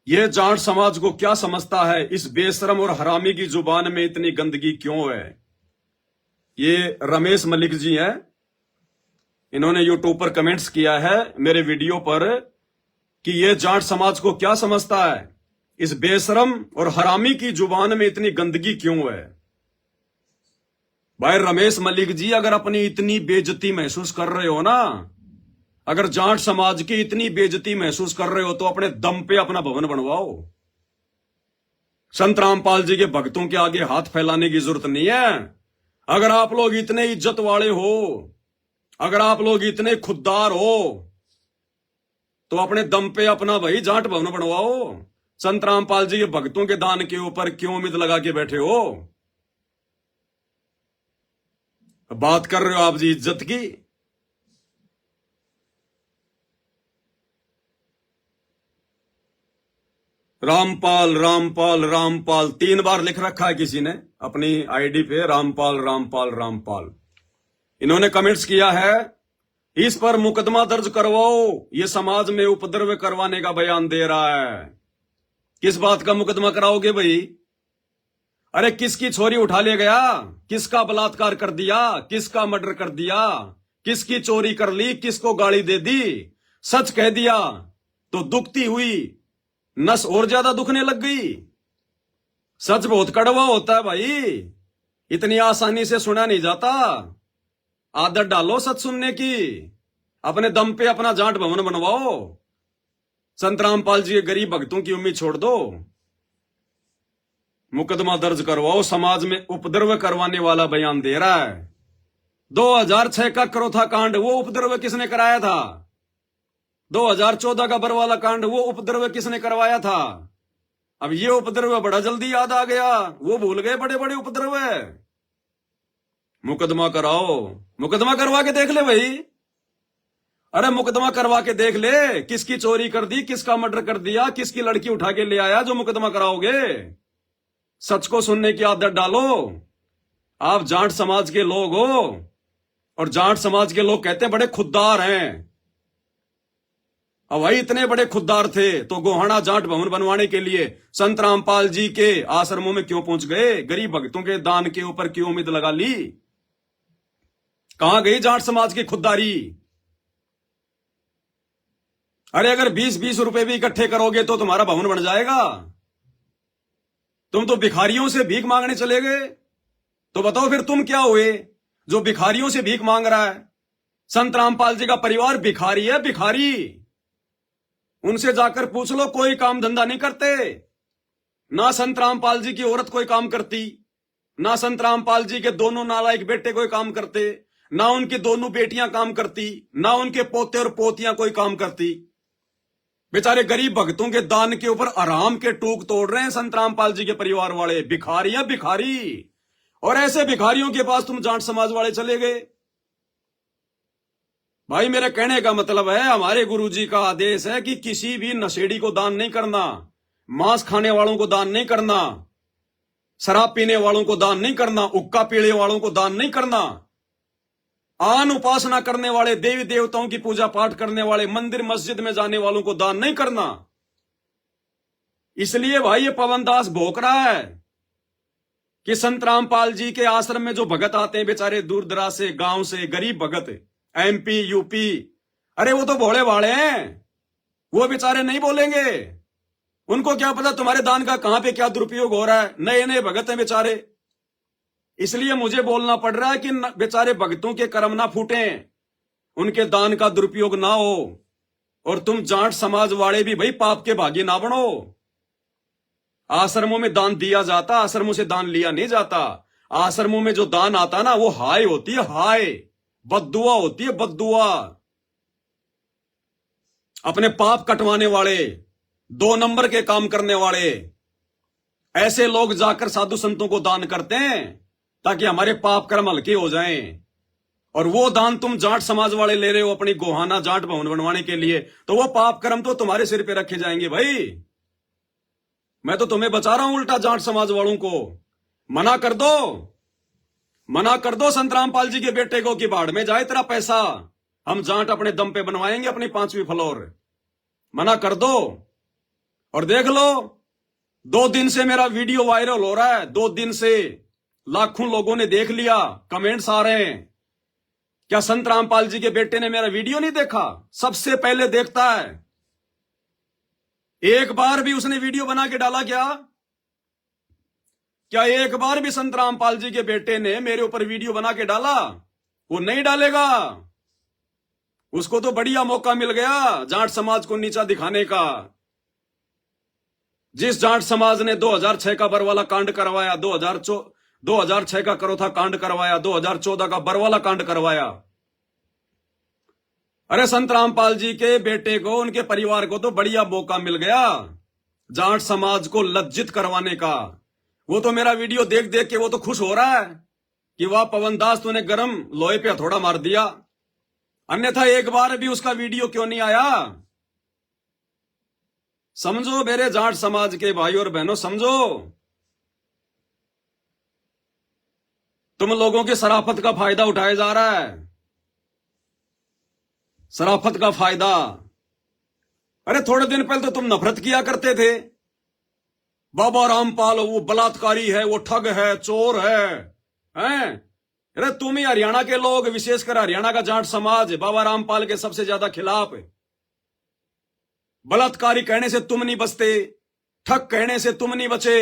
ये जाट समाज को क्या समझता है, इस बेशरम और हरामी की जुबान में इतनी गंदगी क्यों है। ये रमेश मलिक जी हैं, इन्होंने यूट्यूब पर कमेंट्स किया है मेरे वीडियो पर कि ये जाट समाज को क्या समझता है, इस बेशरम और हरामी की जुबान में इतनी गंदगी क्यों है। भाई रमेश मलिक जी, अगर अपनी इतनी बेइज्जती महसूस कर रहे हो ना, अगर जाट समाज की इतनी बेइज्जती महसूस कर रहे हो तो अपने दम पे अपना भवन बनवाओ। संत रामपाल जी के भक्तों के आगे हाथ फैलाने की जरूरत नहीं है। अगर आप लोग इतने इज्जत वाले हो, अगर आप लोग इतने खुददार हो, तो अपने दम पे अपना भाई जाट भवन बनवाओ। संत रामपाल जी के भक्तों के दान के ऊपर क्यों उम्मीद लगा के बैठे हो। बात कर रहे हो आप जी इज्जत की। रामपाल रामपाल रामपाल 3 बार लिख रखा है किसी ने अपनी आईडी पे, रामपाल रामपाल रामपाल। इन्होंने कमेंट्स किया है, इस पर मुकदमा दर्ज करवाओ, ये समाज में उपद्रव करवाने का बयान दे रहा है। किस बात का मुकदमा कराओगे भाई। अरे किसकी छोरी उठा ले गया, किसका बलात्कार कर दिया, किसका मर्डर कर दिया, किसकी चोरी कर ली, किसको गाली दे दी, सच कह दिया तो दुखती हुई नस और ज्यादा दुखने लग गई। सच बहुत कड़वा होता है भाई, इतनी आसानी से सुना नहीं जाता। आदत डालो सच सुनने की, अपने दम पे अपना जाट भवन बनवाओ। संत रामपाल जी के गरीब भक्तों की उम्मीद छोड़ दो। मुकदमा दर्ज करवाओ, समाज में उपद्रव करवाने वाला बयान दे रहा है। 2006 का करोथा कांड, वो उपद्रव किसने कराया था। 2014 का बरवाला कांड, वो उपद्रव किसने करवाया था। अब ये उपद्रव बड़ा जल्दी याद आ गया, वो भूल गए बड़े बड़े उपद्रव है। मुकदमा कराओ, मुकदमा करवा के देख ले भाई। अरे मुकदमा करवा के देख ले, किसकी चोरी कर दी, किसका मर्डर कर दिया, किसकी लड़की उठा के ले आया, जो मुकदमा कराओगे। सच को सुनने की आदत डालो। आप जाट समाज के लोग हो, और जाट समाज के लोग कहते हैं बड़े खुददार हैं। अब भाई इतने बड़े खुददार थे तो गोहाना जाट भवन बनवाने के लिए संत रामपाल जी के आश्रमों में क्यों पहुंच गए, गरीब भक्तों के दान के ऊपर क्यों उम्मीद लगा ली। कहां गई जाट समाज की खुददारी। अरे अगर 20-20 रुपए भी इकट्ठे करोगे तो तुम्हारा भवन बन जाएगा। तुम तो भिखारियों से भीख मांगने चले गए, तो बताओ फिर तुम क्या हुए जो भिखारियों से भीख मांग रहा है। संत रामपाल जी का परिवार भिखारी है, भिखारी। उनसे जाकर पूछ लो, कोई काम धंधा नहीं करते। ना संत रामपाल जी की औरत कोई काम करती, ना संत रामपाल जी के दोनों नालायक बेटे कोई काम करते, ना उनकी दोनों बेटियां काम करती, ना उनके पोते और पोतियां कोई काम करती। बेचारे गरीब भक्तों के दान के ऊपर आराम के टूक तोड़ रहे हैं संत रामपाल जी के परिवार वाले। भिखारी है भिखारी। और ऐसे भिखारियों के पास तुम जाट समाज वाले चले गए। भाई मेरे कहने का मतलब है, हमारे गुरुजी का आदेश है कि किसी भी नशेड़ी को दान नहीं करना, मांस खाने वालों को दान नहीं करना, शराब पीने वालों को दान नहीं करना, उक्का पीने वालों को दान नहीं करना, आन उपासना करने वाले, देवी देवताओं की पूजा पाठ करने वाले, मंदिर मस्जिद में जाने वालों को दान नहीं करना। इसलिए भाई ये पवन दास भोंक रहा है कि संत रामपाल जी के आश्रम में जो भगत आते हैं बेचारे दूर दराज से, गांव से, गरीब भगत, MP UP, अरे वो तो भोले भाले हैं, वो बेचारे नहीं बोलेंगे। उनको क्या पता तुम्हारे दान का कहां पे क्या दुरुपयोग हो रहा है। नए नए भगत हैं बेचारे, इसलिए मुझे बोलना पड़ रहा है कि बेचारे भक्तों के कर्म ना फूटे, उनके दान का दुरुपयोग ना हो। और तुम जाट समाज वाले भी भाई पाप के भागी ना बनो। आश्रमों में दान दिया जाता, आश्रमों से दान लिया नहीं जाता। आश्रमों में जो दान आता ना, वो हाय होती है, हाय, बद्दुआ होती है, बद्दुआ। अपने पाप कटवाने वाले, 2 नंबर के काम करने वाले, ऐसे लोग जाकर साधु संतों को दान करते हैं ताकि हमारे पाप कर्म हल्के हो जाएं। और वो दान तुम जाट समाज वाले ले रहे हो अपनी गोहाना जाट भवन बनवाने के लिए, तो वो पाप कर्म तो तुम्हारे सिर पे रखे जाएंगे भाई। मैं तो तुम्हें बचा रहा हूं उल्टा जाट समाज वालों को। मना कर दो, मना कर दो संत रामपाल जी के बेटे को कि बाढ़ में जाए तेरा पैसा, हम जाट अपने दम पे बनवाएंगे अपनी 5वीं फ्लोर। मना कर दो। और देख लो, 2 दिन से मेरा वीडियो वायरल हो रहा है, 2 दिन से लाखों लोगों ने देख लिया, कमेंट्स आ रहे हैं। क्या संत रामपाल जी के बेटे ने मेरा वीडियो नहीं देखा? सबसे पहले देखता है। एक बार भी उसने वीडियो बना के डाला क्या? क्या एक बार भी संत रामपाल जी के बेटे ने मेरे ऊपर वीडियो बना के डाला? वो नहीं डालेगा। उसको तो बढ़िया मौका मिल गया जाट समाज को नीचा दिखाने का। जिस जाट समाज ने 2006 का बरवाला कांड करवाया, 2006 का करोथा कांड करवाया, 2014 का बरवाला कांड करवाया, अरे संत रामपाल जी के बेटे को, उनके परिवार को तो बढ़िया मौका मिल गया जाट समाज को लज्जित करवाने का। वो तो मेरा वीडियो देख देख के वो तो खुश हो रहा है कि वाह पवन दास, तूने गरम लोहे पे हथौड़ा मार दिया। अन्यथा एक बार भी उसका वीडियो क्यों नहीं आया? समझो मेरे जाट समाज के भाई और बहनों, समझो। तुम लोगों के शराफत का फायदा उठाया जा रहा है, शराफत का फायदा। अरे थोड़े दिन पहले तो तुम नफरत किया करते थे, बाबा रामपाल वो बलात्कारी है, वो ठग है, चोर है, हैं? अरे तुम ही हरियाणा के लोग, विशेषकर हरियाणा का जाट समाज बाबा रामपाल के सबसे ज्यादा खिलाफ है। बलात्कारी कहने से तुम नहीं बचते, ठग कहने से तुम नहीं बचे।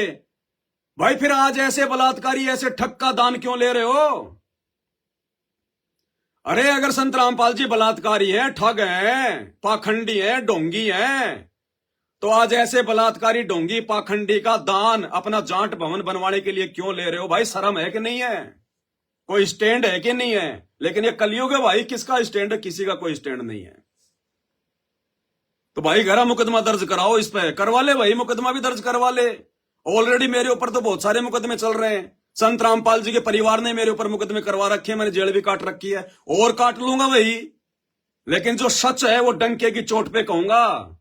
भाई फिर आज ऐसे बलात्कारी, ऐसे ठग का दान क्यों ले रहे हो? अरे अगर संत रामपाल जी बलात्कारी हैं, ठग हैं, पाखंडी हैं, ढोंगी हैं, तो आज ऐसे बलात्कारी, ढोंगी, पाखंडी का दान अपना जाट भवन बनवाने के लिए क्यों ले रहे हो? भाई शर्म है कि नहीं है? कोई स्टैंड है कि नहीं है? लेकिन ये कलयुग है भाई, किसका स्टैंड है? किसी का कोई स्टैंड नहीं है। तो भाई घरा मुकदमा दर्ज कराओ, इस पे करवा ले भाई, मुकदमा भी दर्ज करवा ले। ऑलरेडी मेरे ऊपर तो बहुत सारे मुकदमे चल रहे हैं। संत रामपाल जी के परिवार ने मेरे ऊपर मुकदमे करवा रखे हैं, मैंने जेल भी काट रखी है, और काट लूंगा भाई। लेकिन जो सच है वो डंके की चोट पे कहूंगा।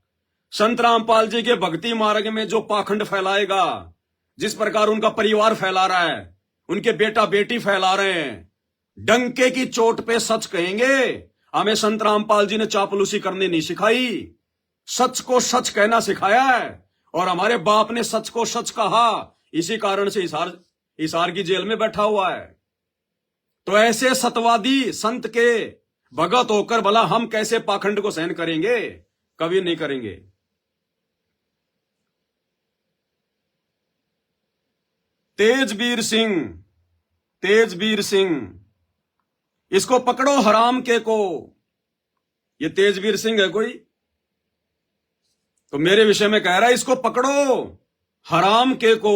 संत रामपाल जी के भक्ति मार्ग में जो पाखंड फैलाएगा, जिस प्रकार उनका परिवार फैला रहा है, उनके बेटा बेटी फैला रहे हैं, डंके की चोट पे सच कहेंगे। हमें संत रामपाल जी ने चापलूसी करनी नहीं सिखाई, सच को सच कहना सिखाया है। और हमारे बाप ने सच को सच कहा, इसी कारण से हिसार की जेल में बैठा हुआ है। तो ऐसे सतवादी संत के भगत होकर भला हम कैसे पाखंड को सहन करेंगे? कभी नहीं करेंगे। तेजवीर सिंह, इसको पकड़ो हराम के को। ये तेजवीर सिंह है कोई? तो मेरे विषय में कह रहा है इसको पकड़ो हराम के को।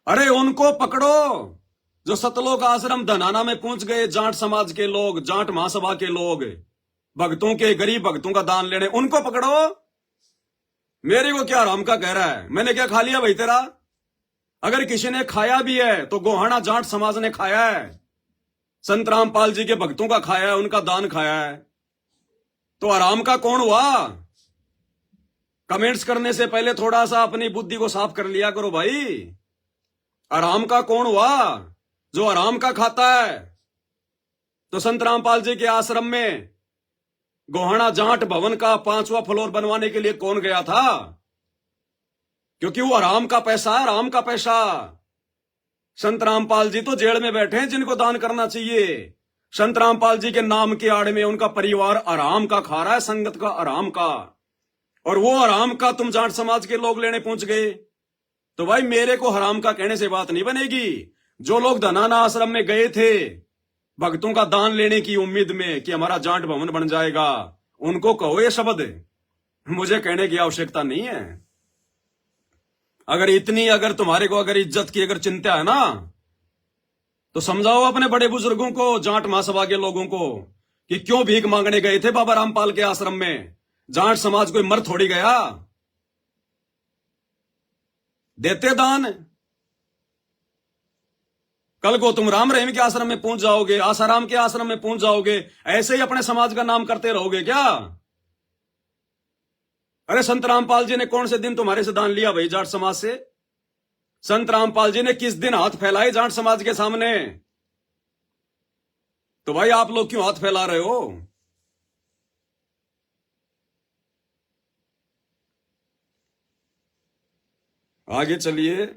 अरे उनको पकड़ो जो सतलोक आश्रम धनाना में पहुंच गए, जाट समाज के लोग, जाट महासभा के लोग, भक्तों के, गरीब भक्तों का दान लेने, उनको पकड़ो। मेरे को क्या हराम का कह रहा है? मैंने क्या खा लिया भाई तेरा? अगर किसी ने खाया भी है तो गोहाना जाट समाज ने खाया है, संत रामपाल जी के भक्तों का खाया है, उनका दान खाया है। तो हराम का कौन हुआ? कमेंट्स करने से पहले थोड़ा सा अपनी बुद्धि को साफ कर लिया करो भाई। हराम का कौन हुआ? जो हराम का खाता है। तो संत रामपाल जी के आश्रम में गोहाना जाट भवन का 5वां फ्लोर बनवाने के लिए कौन गया था? क्योंकि वो हराम का पैसा, हराम का पैसा। संत रामपाल जी तो जेल में बैठे हैं, जिनको दान करना चाहिए। संत रामपाल जी के नाम के आड़ में उनका परिवार हराम का खा रहा है, संगत का, हराम का। और वो हराम का तुम जाट समाज के लोग लेने पहुंच गए। तो भाई मेरे को हराम का कहने से बात नहीं बनेगी। जो लोग धनाना आश्रम में गए थे भक्तों का दान लेने की उम्मीद में कि हमारा जाट भवन बन जाएगा, उनको कहो ये शब्द, मुझे कहने की आवश्यकता नहीं है। अगर तुम्हारे को अगर इज्जत की अगर चिंता है ना, तो समझाओ अपने बड़े बुजुर्गों को, जाट महासभा के लोगों को, कि क्यों भीख मांगने गए थे बाबा रामपाल के आश्रम में। जाट समाज कोई मर थोड़ी गया, देते दान। कल को तुम राम रहीम के आश्रम में पहुंच जाओगे, आसाराम के आश्रम में पहुंच जाओगे, ऐसे ही अपने समाज का नाम करते रहोगे क्या? अरे संत रामपाल जी ने कौन से दिन तुम्हारे से दान लिया भाई जाट समाज से? संत रामपाल जी ने किस दिन हाथ फैलाए जाट समाज के सामने? तो भाई आप लोग क्यों हाथ फैला रहे हो? आगे चलिए।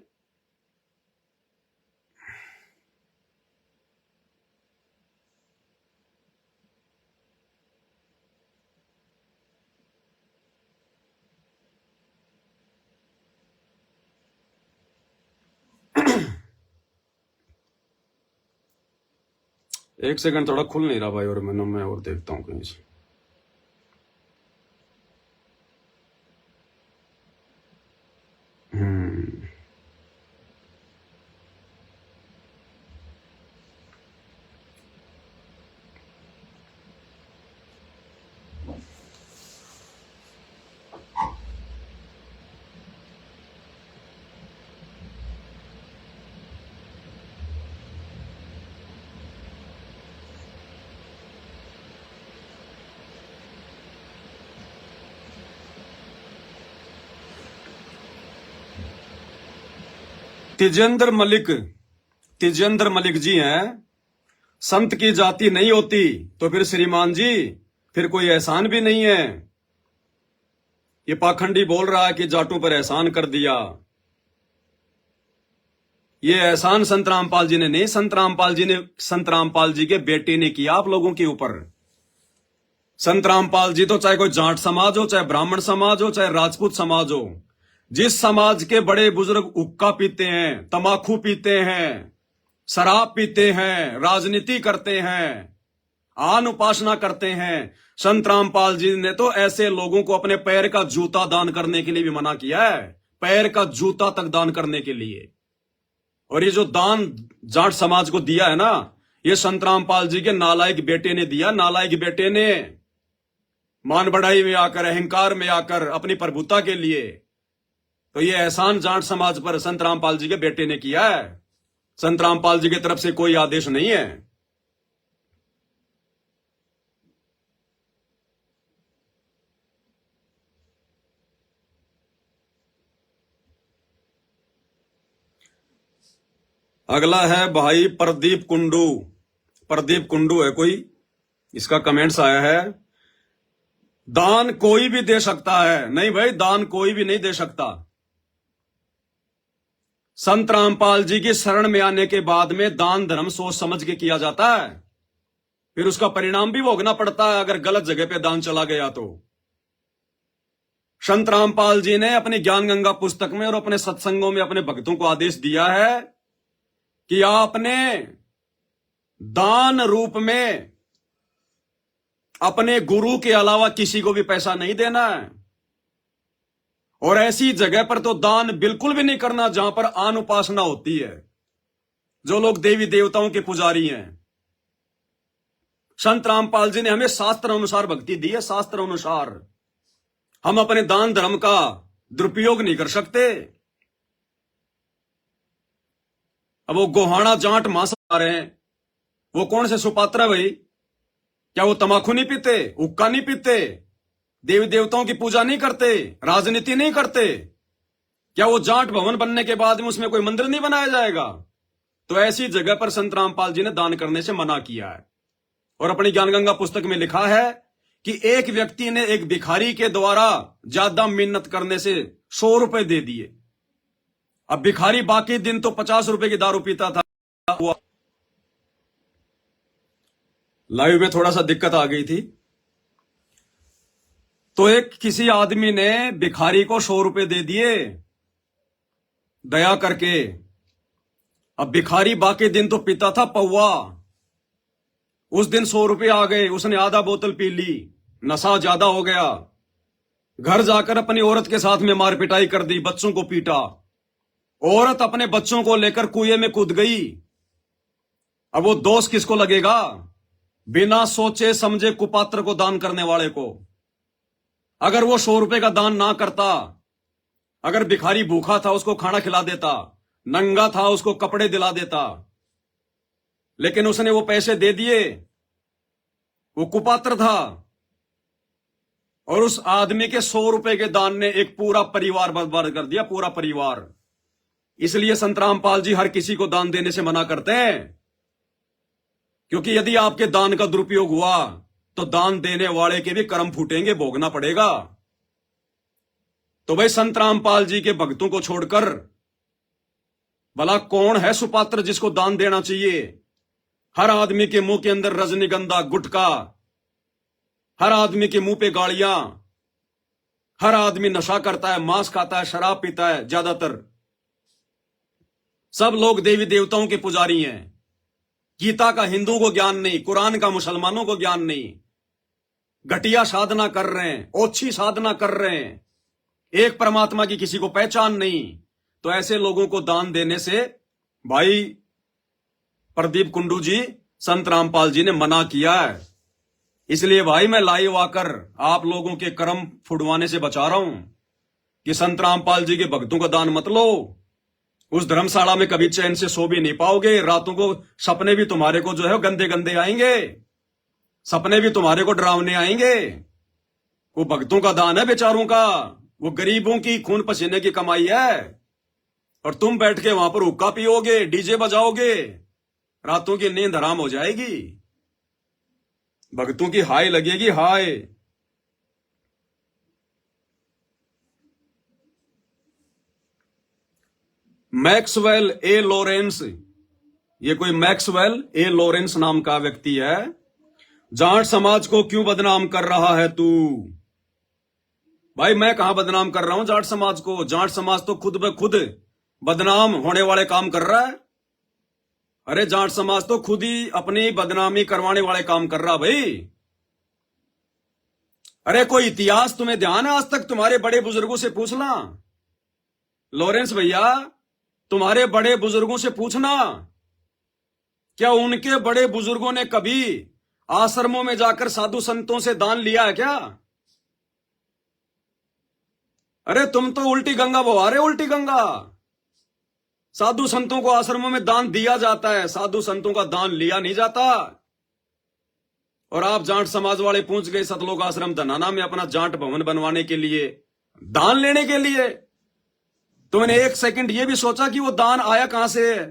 एक सेकंड, थोड़ा खुल नहीं रहा भाई, और मैं और देखता हूँ कहीं से। तिजेंद्र मलिक जी हैं। संत की जाति नहीं होती तो फिर श्रीमान जी, फिर कोई एहसान भी नहीं है। ये पाखंडी बोल रहा है कि जाटों पर एहसान कर दिया। ये एहसान संत रामपाल जी ने नहीं, संत रामपाल जी के बेटे ने किया आप लोगों के ऊपर। संत रामपाल जी तो चाहे कोई जाट समाज हो, चाहे ब्राह्मण समाज हो, चाहे राजपूत समाज हो, जिस समाज के बड़े बुजुर्ग हुक्का पीते हैं, तमाकू पीते हैं, शराब पीते हैं, राजनीति करते हैं, आन उपासना करते हैं, संत रामपाल जी ने तो ऐसे लोगों को अपने पैर का जूता दान करने के लिए भी मना किया है। पैर का जूता तक दान करने के लिए। और ये जो दान जाट समाज को दिया है ना, ये संत रामपाल जी के नालायक बेटे ने दिया। नालायक बेटे ने मान बढ़ाई में आकर, अहंकार में आकर, अपनी प्रभुता के लिए। तो ये एहसान जाट समाज पर संत रामपाल जी के बेटे ने किया है। संत रामपाल जी की तरफ से कोई आदेश नहीं है। अगला है भाई प्रदीप कुंडू। प्रदीप कुंडू है कोई, इसका कमेंट्स आया है, दान कोई भी दे सकता है। नहीं भाई, दान कोई भी नहीं दे सकता। संत रामपाल जी की शरण में आने के बाद में दान धर्म सोच समझ के किया जाता है, फिर उसका परिणाम भी भोगना पड़ता है अगर गलत जगह पे दान चला गया तो। संत रामपाल जी ने अपनी ज्ञान गंगा पुस्तक में और अपने सत्संगों में अपने भक्तों को आदेश दिया है कि आपने दान रूप में अपने गुरु के अलावा किसी को भी पैसा नहीं देना है। और ऐसी जगह पर तो दान बिल्कुल भी नहीं करना जहां पर आन उपासना होती है, जो लोग देवी देवताओं के पुजारी हैं। संत रामपाल जी ने हमें शास्त्र अनुसार भक्ति दी है, शास्त्र अनुसार। हम अपने दान धर्म का दुरुपयोग नहीं कर सकते। अब वो गोहाना जाट मांस आ रहे हैं, वो कौन से सुपात्र है भाई? क्या वो तमाकू नहीं पीते, हुक्का नहीं पीते, देवी देवताओं की पूजा नहीं करते, राजनीति नहीं करते? क्या वो जाट भवन बनने के बाद में उसमें कोई मंदिर नहीं बनाया जाएगा? तो ऐसी जगह पर संत रामपाल जी ने दान करने से मना किया है। और अपनी ज्ञानगंगा पुस्तक में लिखा है कि एक व्यक्ति ने एक भिखारी के द्वारा ज्यादा मिन्नत करने से 100 रुपए दे दिए। अब भिखारी बाकी दिन तो 50 रुपए की दारू पीता था। लाइव में थोड़ा सा दिक्कत आ गई थी, तो एक किसी आदमी ने भिखारी को 100 रुपए दे दिए दया करके। अब भिखारी बाकी दिन तो पीता था पौवा, उस दिन 100 रुपए आ गए, उसने आधा बोतल पी ली, नशा ज्यादा हो गया, घर जाकर अपनी औरत के साथ में मार पिटाई कर दी, बच्चों को पीटा। औरत अपने बच्चों को लेकर कुएं में कूद गई। अब वो दोष किसको लगेगा? बिना सोचे समझे कुपात्र को दान करने वाले को। अगर वो 100 रुपए का दान ना करता, अगर भिखारी भूखा था उसको खाना खिला देता, नंगा था उसको कपड़े दिला देता, लेकिन उसने वो पैसे दे दिए, वो कुपात्र था। और उस आदमी के 100 रुपए के दान ने एक पूरा परिवार बर्बाद कर दिया, पूरा परिवार। इसलिए संत रामपाल जी हर किसी को दान देने से मना करते हैं, क्योंकि यदि आपके दान का दुरुपयोग हुआ तो दान देने वाले के भी कर्म फूटेंगे, भोगना पड़ेगा। तो भाई संत रामपाल जी के भक्तों को छोड़कर भला कौन है सुपात्र जिसको दान देना चाहिए? हर आदमी के मुंह के अंदर रजनीगंधा, गुटखा, हर आदमी के मुंह पे गालियां, हर आदमी नशा करता है, मांस खाता है, शराब पीता है। ज्यादातर सब लोग देवी देवताओं के पुजारी हैं। गीता का हिंदुओं को ज्ञान नहीं, कुरान का मुसलमानों को ज्ञान नहीं। घटिया साधना कर रहे हैं, ओछी साधना कर रहे हैं, एक परमात्मा की किसी को पहचान नहीं। तो ऐसे लोगों को दान देने से भाई प्रदीप कुंडू जी, संत रामपाल जी ने मना किया है। इसलिए भाई मैं लाइव आकर आप लोगों के कर्म फुड़वाने से बचा रहा हूं कि संत रामपाल जी के भक्तों का दान मत लो। उस धर्मशाला में कभी चैन से सो भी नहीं पाओगे। रातों को सपने भी तुम्हारे को जो है गंदे गंदे आएंगे, सपने भी तुम्हारे को डरावने आएंगे। वो भक्तों का दान है बेचारों का, वो गरीबों की खून पसीने की कमाई है। और तुम बैठ के वहां पर हुक्का पियोगे, डीजे बजाओगे, रातों की नींद हराम हो जाएगी। भक्तों की हाय लगेगी, हाय। मैक्सवेल ए लॉरेंस, ये कोई मैक्सवेल ए लॉरेंस नाम का व्यक्ति है। जाट समाज को क्यों बदनाम कर रहा है तू? भाई मैं कहां बदनाम कर रहा हूं जाट समाज को? जाट समाज तो खुद ब खुद बदनाम होने वाले काम कर रहा है। अरे जाट समाज तो खुद ही अपनी बदनामी करवाने वाले काम कर रहा भाई। अरे कोई इतिहास तुम्हें ध्यान है आज तक? तुम्हारे बड़े बुजुर्गों से पूछना लॉरेंस भैया, तुम्हारे बड़े बुजुर्गों से पूछना, क्या उनके बड़े बुजुर्गों ने कभी आश्रमों में जाकर साधु संतों से दान लिया है क्या? अरे तुम तो उल्टी गंगा बहा रहे, उल्टी गंगा। साधु संतों को आश्रमों में दान दिया जाता है, साधु संतों का दान लिया नहीं जाता। और आप जाट समाज वाले पहुंच गए सतलोक आश्रम धनाना में अपना जाट भवन बनवाने के लिए, दान लेने के लिए। तुमने एक सेकंड ये भी सोचा कि वो दान आया कहां से है?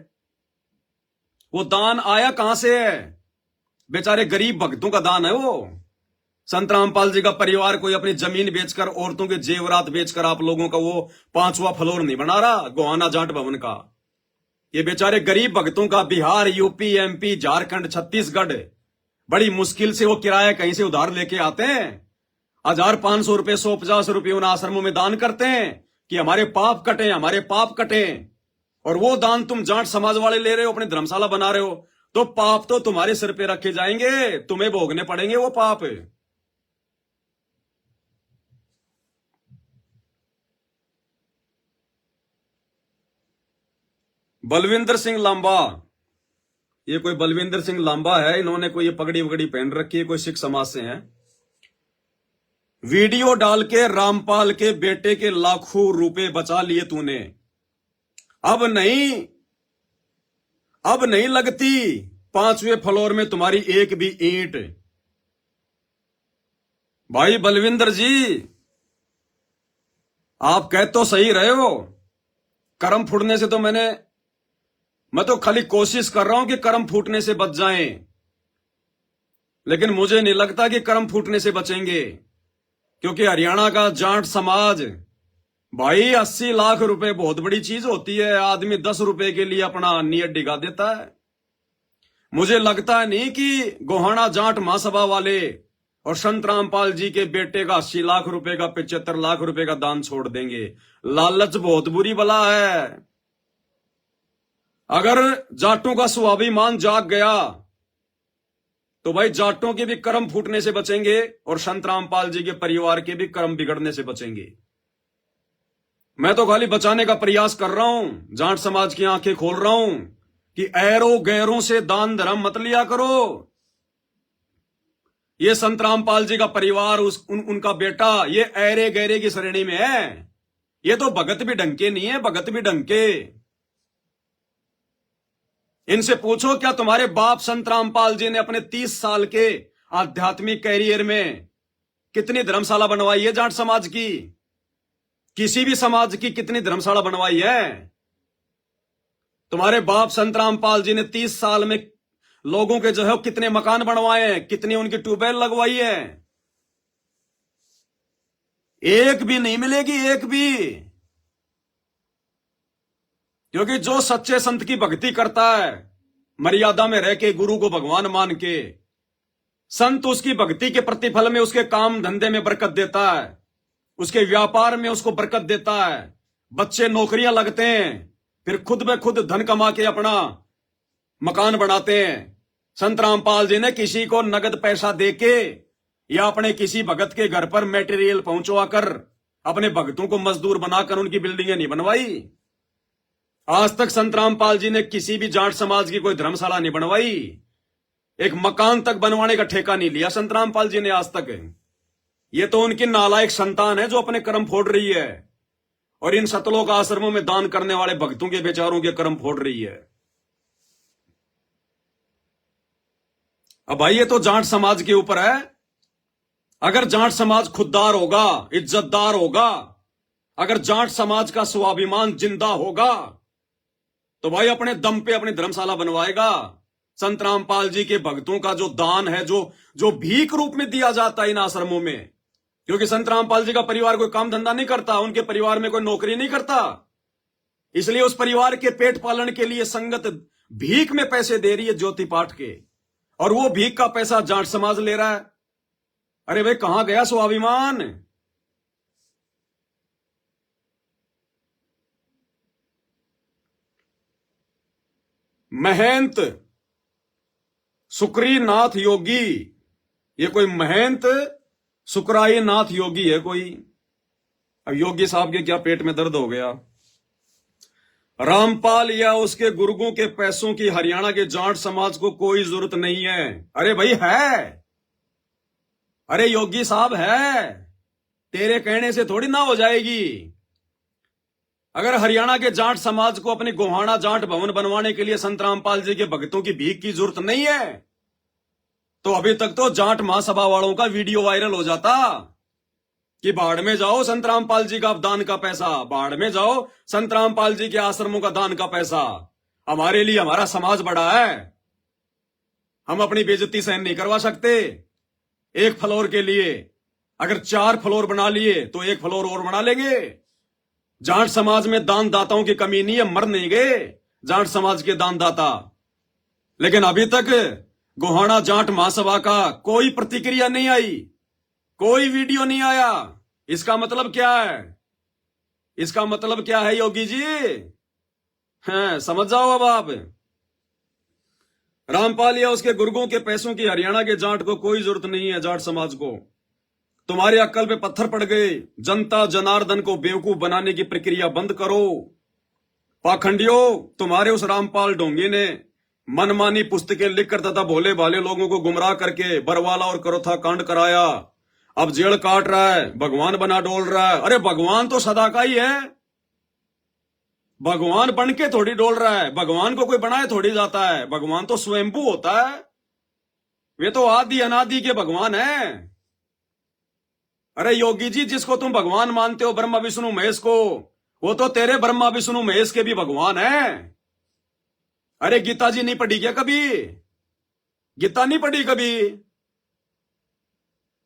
वो दान आया कहां से है? बेचारे गरीब भक्तों का दान है वो। संत रामपाल जी का परिवार कोई अपनी जमीन बेचकर, औरतों के जेवरात बेचकर आप लोगों का वो 5वां फ्लोर नहीं बना रहा गोहाना जाट भवन का। ये बेचारे गरीब भक्तों का बिहार, यूपी, एमपी, झारखंड, छत्तीसगढ़ बड़ी मुश्किल से वो किराया कहीं से उधार लेके आते हैं। 1500 रुपए, 150 रुपए उन आश्रमों में दान करते हैं कि हमारे पाप कटे, हमारे पाप कटे। और वो दान तुम जाट समाज वाले ले रहे हो, अपनी धर्मशाला बना रहे हो, तो पाप तो तुम्हारे सिर पे रखे जाएंगे, तुम्हें भोगने पड़ेंगे वो पाप। बलविंदर सिंह लांबा, ये कोई बलविंदर सिंह लांबा है, इन्होंने कोई ये पगड़ी वगड़ी पहन रखी है, कोई सिख समाज से है। वीडियो डाल के रामपाल के बेटे के लाखों रुपए बचा लिए तूने। अब नहीं लगती 5वें फ्लोर में तुम्हारी एक भी ईंट। भाई बलविंदर जी, आप कह तो सही रहे हो, कर्म फूटने से तो मैं तो खाली कोशिश कर रहा हूं कि कर्म फूटने से बच जाएं, लेकिन मुझे नहीं लगता कि कर्म फूटने से बचेंगे। क्योंकि हरियाणा का जाट समाज भाई 80 लाख रुपए बहुत बड़ी चीज होती है। आदमी 10 रुपए के लिए अपना नीयत डिगा देता है। मुझे लगता नहीं कि गोहाना जाट महासभा वाले और संत रामपाल जी के बेटे का 80 लाख रुपए का 75 लाख रुपए का दान छोड़ देंगे। लालच बहुत बुरी बला है। अगर जाटों का स्वाभिमान जाग गया तो भाई जाटों के भी कर्म फूटने से बचेंगे और संत रामपाल जी के परिवार के भी कर्म बिगड़ने से बचेंगे। मैं तो खाली बचाने का प्रयास कर रहा हूं, जाट समाज की आंखें खोल रहा हूं कि ऐरों गैरों से दान धर्म मत लिया करो। ये संत रामपाल जी का परिवार, उनका बेटा, ये ऐरे गैरे की श्रेणी में है। ये तो भगत भी ढंके नहीं है, भगत भी ढंके। इनसे पूछो क्या तुम्हारे बाप संत रामपाल जी ने अपने 30 साल के आध्यात्मिक कैरियर में कितनी धर्मशाला बनवाई है जाट समाज की? किसी भी समाज की कितनी धर्मशाला बनवाई है? तुम्हारे बाप संत रामपाल जी ने 30 साल में लोगों के जो है कितने मकान बनवाए हैं, कितनी उनकी ट्यूबवेल लगवाई है? एक भी नहीं मिलेगी, एक भी। क्योंकि जो सच्चे संत की भक्ति करता है, मर्यादा में रह के, गुरु को भगवान मान के, संत उसकी भक्ति के प्रतिफल में उसके काम धंधे में बरकत देता है, उसके व्यापार में उसको बरकत देता है। बच्चे नौकरियां लगते हैं, फिर खुद में खुद धन कमा के अपना मकान बनाते हैं। संत रामपाल जी ने किसी को नगद पैसा देके या अपने किसी भगत के घर पर मटेरियल पहुंचवा कर अपने भक्तों को मजदूर बनाकर उनकी बिल्डिंगें नहीं बनवाई। आज तक संत रामपाल जी ने किसी भी जाट समाज की कोई धर्मशाला नहीं बनवाई, एक मकान तक बनवाने का ठेका नहीं लिया संत रामपाल जी ने आज तक। ये तो उनकी नालायक संतान है जो अपने कर्म फोड़ रही है और इन सतलोक आश्रमों में दान करने वाले भक्तों के बेचारों के कर्म फोड़ रही है। अब भाई ये तो जाट समाज के ऊपर है। अगर जाट समाज खुददार होगा, इज्जतदार होगा, अगर जाट समाज का स्वाभिमान जिंदा होगा, तो भाई अपने दम पे अपनी धर्मशाला बनवाएगा। संत रामपाल जी के भक्तों का जो दान है, जो भीख रूप में दिया जाता है इन आश्रमों में, क्योंकि संत रामपाल जी का परिवार कोई काम धंधा नहीं करता, उनके परिवार में कोई नौकरी नहीं करता, इसलिए उस परिवार के पेट पालन के लिए संगत भीख में पैसे दे रही है ज्योति पाठ के, और वो भीख का पैसा जाट समाज ले रहा है। अरे भाई कहां गया स्वाभिमान? महंत सुक्री नाथ योगी, ये कोई महंत सुकराई नाथ योगी है कोई? अब योगी साहब के क्या पेट में दर्द हो गया? रामपाल या उसके गुर्गों के पैसों की हरियाणा के जाट समाज को कोई जरूरत नहीं है। अरे भाई है, अरे योगी साहब है, तेरे कहने से थोड़ी ना हो जाएगी। अगर हरियाणा के जाट समाज को अपने गोहाना जाट भवन बनवाने के लिए संत रामपाल जी के भक्तों की भीख की जरूरत नहीं है, तो अभी तक तो जाट महासभा वालों का वीडियो वायरल हो जाता कि बाढ़ में जाओ संत रामपाल जी का दान का पैसा, बाढ़ में जाओ संत रामपाल जी के आश्रमों का दान का पैसा। हमारे लिए हमारा समाज बड़ा है, हम अपनी बेइज्जती सहन नहीं करवा सकते। एक फ्लोर के लिए अगर 4 फ्लोर बना लिए तो 1 फ्लोर और बना लेंगे। जाट समाज में दान दाताओं की कमी नहीं है, मर नहीं गए जाट समाज के दान दाता। लेकिन अभी तक गोहाना जाट महासभा का कोई प्रतिक्रिया नहीं आई, कोई वीडियो नहीं आया। इसका मतलब क्या है? इसका मतलब क्या है योगी जी? हैं, समझ जाओ अब आप। रामपाल या उसके गुर्गों के पैसों की हरियाणा के जाट को कोई जरूरत नहीं है। जाट समाज को तुम्हारी अक्ल पे पत्थर पड़ गए। जनता जनार्दन को बेवकूफ बनाने की प्रक्रिया बंद करो। पाखंडियों, तुम्हारे उस रामपाल ढोंगी ने मनमानी पुस्तकें लिखकर तथा भोले भाले लोगों को गुमराह करके बरवाला और करोथा कांड कराया। अब जेल काट रहा है, भगवान बना डोल रहा है। अरे भगवान तो सदा का ही है, भगवान बन के थोड़ी डोल रहा है। भगवान को कोई बनाए थोड़ी जाता है, भगवान तो स्वयंभू होता है। वे तो आदि अनादि के भगवान है। अरे योगी जी, जिसको तुम भगवान मानते हो ब्रह्मा विष्णु महेश को, वो तो तेरे ब्रह्मा विष्णु महेश के भी भगवान है। अरे गीता जी नहीं पढ़ी क्या कभी? गीता नहीं पढ़ी कभी?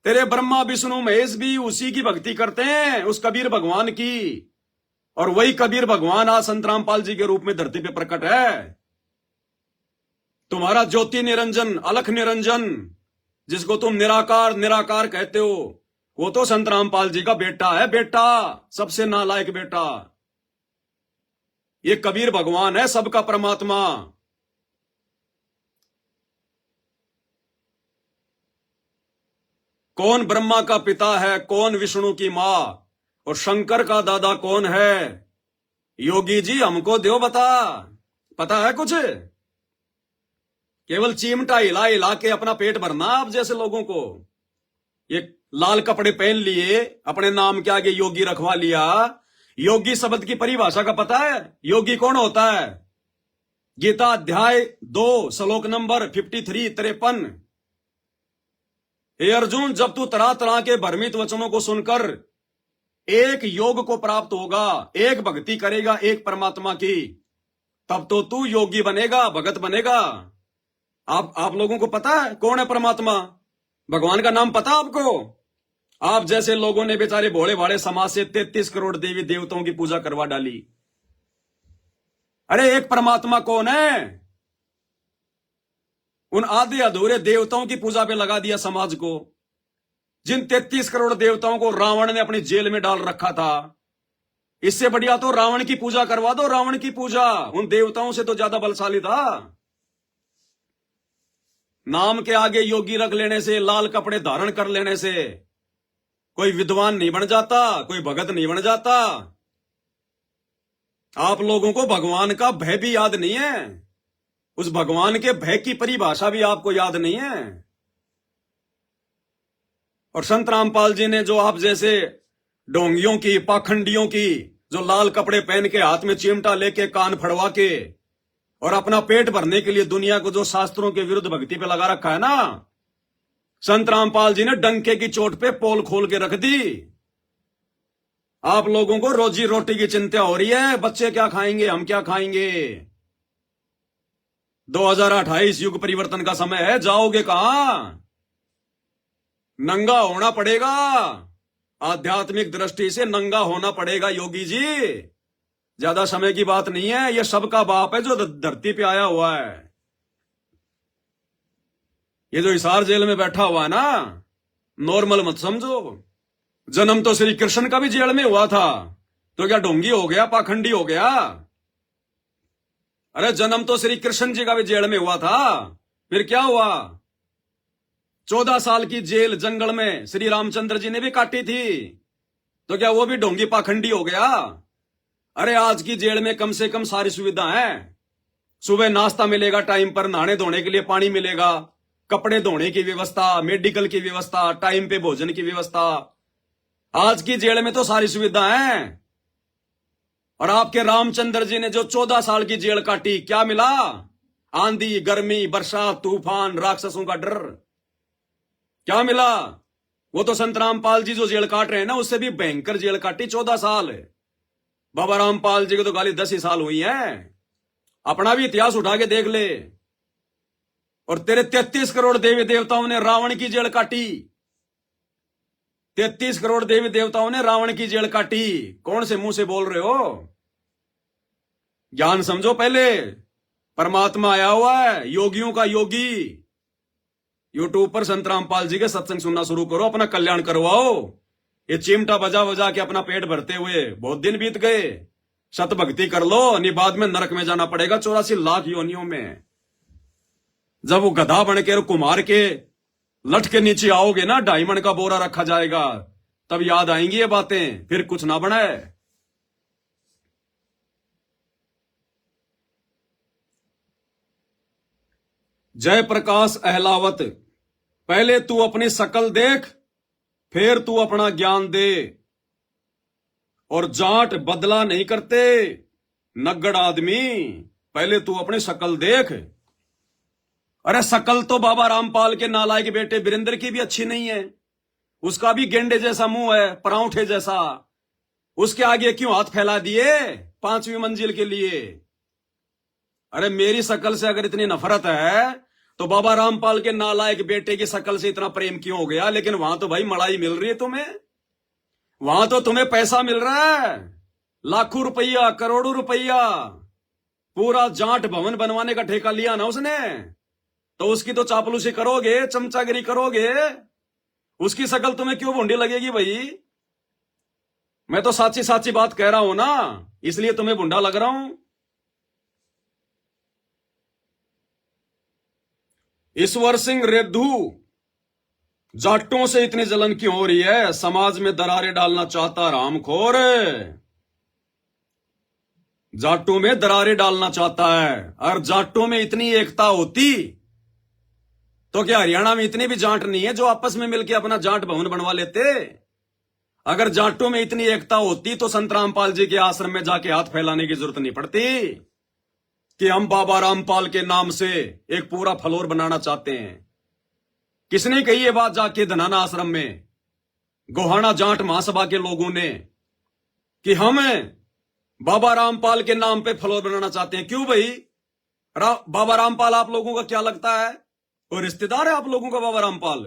तेरे ब्रह्मा विष्णु महेश भी उसी की भक्ति करते हैं, उस कबीर भगवान की। और वही कबीर भगवान आज संत रामपाल जी के रूप में धरती पे प्रकट है। तुम्हारा ज्योति निरंजन, अलख निरंजन, जिसको तुम निराकार निराकार कहते हो, वो तो संत रामपाल जी का बेटा है। बेटा, सबसे नालायक बेटा। ये कबीर भगवान है, सबका परमात्मा। कौन ब्रह्मा का पिता है, कौन विष्णु की मां, और शंकर का दादा कौन है? योगी जी हमको दो बता, पता है कुछ? केवल चिमटा हिला हिला के अपना पेट भरना आप जैसे लोगों को। ये लाल कपड़े पहन लिए, अपने नाम के आगे योगी रखवा लिया। योगी शब्द की परिभाषा का पता है? योगी कौन होता है? गीता अध्याय 2 श्लोक नंबर 53-53। हे अर्जुन, जब तू तरह तरह के भ्रमित वचनों को सुनकर एक योग को प्राप्त होगा, एक भक्ति करेगा एक परमात्मा की, तब तो तू योगी बनेगा, भगत बनेगा। आप लोगों को पता है कौन है परमात्मा? भगवान का नाम पता आपको? आप जैसे लोगों ने बेचारे भोले भाले समाज से 33 करोड़ देवी देवताओं की पूजा करवा डाली। अरे एक परमात्मा कौन है? उन आधे अधूरे देवताओं की पूजा पे लगा दिया समाज को। जिन 33 करोड़ देवताओं को रावण ने अपनी जेल में डाल रखा था, इससे बढ़िया तो रावण की पूजा करवा दो। रावण की पूजा उन देवताओं से तो ज्यादा बलशाली था। नाम के आगे योगी रख लेने से, लाल कपड़े धारण कर लेने से कोई विद्वान नहीं बन जाता, कोई भगत नहीं बन जाता। आप लोगों को भगवान का भय भी याद नहीं है। उस भगवान के भय की परिभाषा भी आपको याद नहीं है। और संत रामपाल जी ने जो आप जैसे ढोंगियों की, पाखंडियों की, जो लाल कपड़े पहन के हाथ में चिमटा लेके कान फड़वा के और अपना पेट भरने के लिए दुनिया को जो शास्त्रों के विरुद्ध भक्ति पे लगा रखा है ना, संत रामपाल जी ने डंके की चोट पे पोल खोल के रख दी। आप लोगों को रोजी रोटी की चिंता हो रही है, बच्चे क्या खाएंगे, हम क्या खाएंगे। 2028 युग परिवर्तन का समय है, जाओगे कहां? नंगा होना पड़ेगा, आध्यात्मिक दृष्टि से नंगा होना पड़ेगा योगी जी। ज्यादा समय की बात नहीं है। यह सबका बाप है जो धरती पे आया हुआ है। ये जो हिसार जेल में बैठा हुआ है ना, नॉर्मल मत समझो। जन्म तो श्री कृष्ण का भी जेल में हुआ था, तो क्या ढोंगी हो गया, पाखंडी हो गया? अरे जन्म तो श्री कृष्ण जी का भी जेल में हुआ था, फिर क्या हुआ? 14 साल की जेल जंगल में श्री रामचंद्र जी ने भी काटी थी, तो क्या वो भी ढोंगी पाखंडी हो गया? अरे आज की जेल में कम से कम सारी सुविधा है। सुबह नाश्ता मिलेगा टाइम पर, नहाने धोने के लिए पानी मिलेगा, कपड़े धोने की व्यवस्था, मेडिकल की व्यवस्था, टाइम पे भोजन की व्यवस्था। आज की जेल में तो सारी सुविधा है। और आपके रामचंद्र जी ने जो 14 साल की जेल काटी, क्या मिला? आंधी, गर्मी, बरसात, तूफान, राक्षसों का डर। क्या मिला? वो तो संत रामपाल जी जो जेल काट रहे हैं ना, उससे भी भयंकर जेल काटी 14 साल। बाबा रामपाल जी को तो गाली 10 ही साल हुई है। अपना भी इतिहास उठा के देख ले। और तेरे 33 करोड़ देवी देवताओं ने रावण की जेल काटी। 33 करोड़ देवी देवताओं ने रावण की जेल काटी। कौन से मुंह से बोल रहे हो? ज्ञान समझो पहले। परमात्मा आया हुआ है, योगियों का योगी। यूट्यूब पर संत रामपाल जी के सत्संग सुनना शुरू करो, अपना कल्याण करवाओ। ये चिमटा बजा बजा के अपना पेट भरते हुए बहुत दिन बीत गए। सत भक्ति कर लो, नहीं बाद में नरक में जाना पड़ेगा 84 लाख योनियों में। जब वो गधा बन के और कुमार के लठ के नीचे आओगे ना, डायमंड का बोरा रखा जाएगा, तब याद आएंगी ये बातें, फिर कुछ ना बने। जय प्रकाश अहलावत, पहले तू अपनी शकल देख, फिर तू अपना ज्ञान दे। और जाट बदला नहीं करते नग्गड़ आदमी, पहले तू अपनी शकल देख। अरे शकल तो बाबा रामपाल के नालायक बेटे वीरेंद्र की भी अच्छी नहीं है। उसका भी गेंडे जैसा मुंह है, परांठे जैसा। उसके आगे क्यों हाथ फैला दिए 5वीं मंजिल के लिए? अरे मेरी शकल से अगर इतनी नफरत है, तो बाबा रामपाल के नालायक बेटे की शकल से इतना प्रेम क्यों हो गया? लेकिन वहां तो भाई मलाई मिल रही है तुम्हें, वहां तो तुम्हें पैसा मिल रहा है, लाखों रुपया, करोड़ों रुपया। पूरा जाट भवन बनवाने का ठेका लिया ना उसने, तो उसकी तो चापलूसी करोगे, चमचागिरी करोगे। उसकी शकल तुम्हें क्यों भूंडी लगेगी भाई? मैं तो साची साची बात कह रहा हूं ना, इसलिए तुम्हें भूंडा लग रहा हूं। ईश्वर सिंह रेद्धू, जाटों से इतनी जलन क्यों हो रही है? समाज में दरारें डालना चाहता रामखोर, जाटों में दरारें डालना चाहता है। और जाटों में इतनी एकता होती तो क्या हरियाणा में इतने भी जाट नहीं है जो आपस में मिलकर अपना जाट भवन बनवा लेते? अगर जाटों में इतनी एकता होती तो संत रामपाल जी के आश्रम में जाके हाथ फैलाने की जरूरत नहीं पड़ती कि हम बाबा रामपाल के नाम से एक पूरा फ्लोर बनाना चाहते हैं। किसने कही ये बात जाके धनाना आश्रम में? गोहाना जाट महासभा के लोगों ने, कि हम बाबा रामपाल के नाम पे फ्लोर बनाना चाहते हैं। क्यों भाई? बाबा रामपाल आप लोगों का क्या लगता है? और रिश्तेदार है आप लोगों का बाबा रामपाल?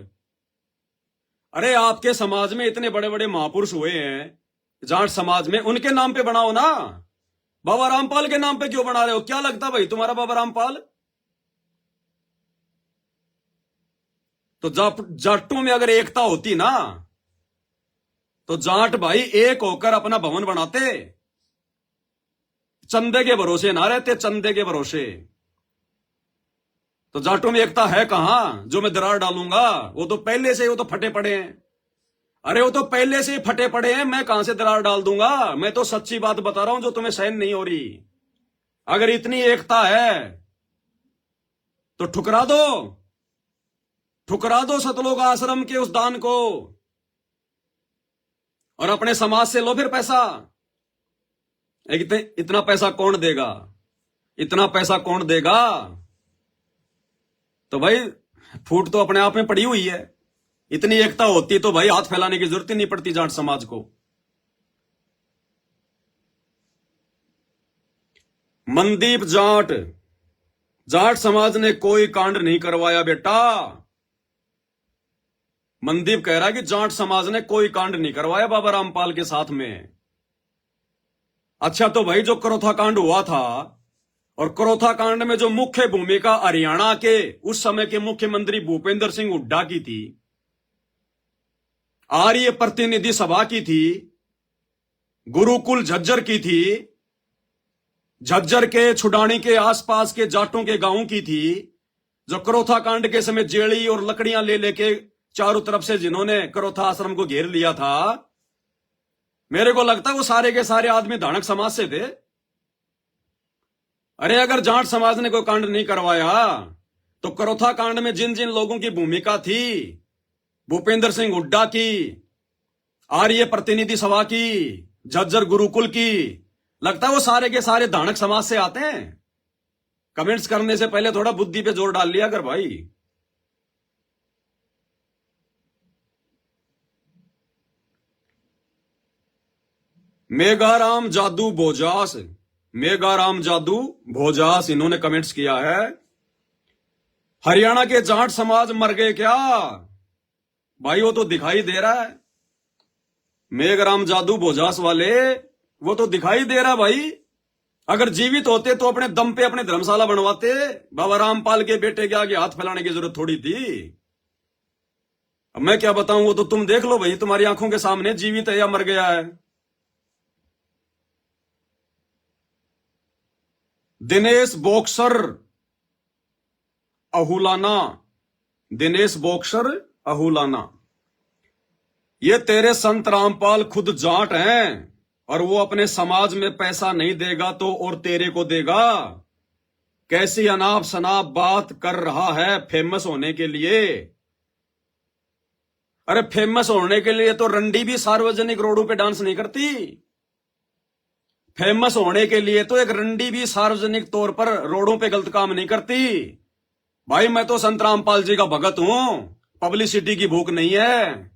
अरे आपके समाज में इतने बड़े बड़े महापुरुष हुए हैं जाट समाज में, उनके नाम पे बनाओ ना। बाबा रामपाल के नाम पे क्यों बना रहे हो? क्या लगता भाई तुम्हारा बाबा रामपाल? तो जाटों में अगर एकता होती ना तो जाट भाई एक होकर अपना भवन बनाते, चंदे के भरोसे ना रहते, चंदे के भरोसे। तो जाटों में एकता है कहां जो मैं दरार डालूंगा? वो तो पहले से वो तो फटे पड़े हैं। अरे वो तो पहले से ही फटे पड़े हैं, मैं कहां से दरार डाल दूंगा? मैं तो सच्ची बात बता रहा हूं जो तुम्हें सहन नहीं हो रही। अगर इतनी एकता है तो ठुकरा दो, ठुकरा दो सतलोक आश्रम के उस दान को और अपने समाज से लो फिर पैसा। इतना पैसा कौन देगा? इतना पैसा कौन देगा? तो भाई फूट तो अपने आप में पड़ी हुई है। इतनी एकता होती तो भाई हाथ फैलाने की जरूरत ही नहीं पड़ती जाट समाज को। मनदीप जाट, जाट समाज ने कोई कांड नहीं करवाया बेटा। मनदीप कह रहा है कि जाट समाज ने कोई कांड नहीं करवाया बाबा रामपाल के साथ में। अच्छा तो भाई जो करोथा कांड हुआ था, और करोथा कांड में जो मुख्य भूमिका हरियाणा के उस समय के मुख्यमंत्री भूपेंद्र सिंह हुड्डा की थी, आर्य प्रतिनिधि सभा की थी, गुरुकुल झज्जर की थी, झज्जर के छुडानी के आसपास के जाटों के गांवों की थी, जो करोथा कांड के समय जेड़ी और लकड़ियां ले लेके चारों तरफ से जिन्होंने करोथा आश्रम को घेर लिया था, मेरे को लगता है वो सारे के सारे आदमी धानक समाज से थे। अरे अगर जाट समाज ने कोई कांड नहीं करवाया तो करोथा कांड में जिन जिन लोगों की भूमिका थी, भूपेंद्र सिंह हुड्डा की, आर्य प्रतिनिधि सभा की, झज्जर गुरुकुल की, लगता है वो सारे के सारे धानक समाज से आते हैं। कमेंट्स करने से पहले थोड़ा बुद्धि पे जोर डाल लिया कर भाई। मेघाराम जादू भोजास, मेघाराम जादू भोजास इन्होंने कमेंट्स किया है, हरियाणा के जाट समाज मर गए क्या? भाई वो तो दिखाई दे रहा है। मेघराम जादू भोजास वाले वो तो दिखाई दे रहा भाई। अगर जीवित होते तो अपने दम पे अपने धर्मशाला बनवाते। बाबा रामपाल के बेटे के आगे हाथ फैलाने की जरूरत थोड़ी थी। अब मैं क्या बताऊं, वो तो तुम देख लो भाई, तुम्हारी आंखों के सामने जीवित है या मर गया है। दिनेश बॉक्सर अहुलाना, दिनेश बॉक्सर अहुलाना, ये तेरे संत रामपाल खुद जाट हैं और वो अपने समाज में पैसा नहीं देगा तो और तेरे को देगा। कैसी अनाप शनाप बात कर रहा है फेमस होने के लिए। अरे फेमस होने के लिए तो रंडी भी सार्वजनिक रोडों पे डांस नहीं करती। फेमस होने के लिए तो एक रंडी भी सार्वजनिक तौर पर रोडों पे गलत काम नहीं करती। भाई मैं तो संत रामपाल जी का भगत हूं, पब्लिसिटी की भूख नहीं है।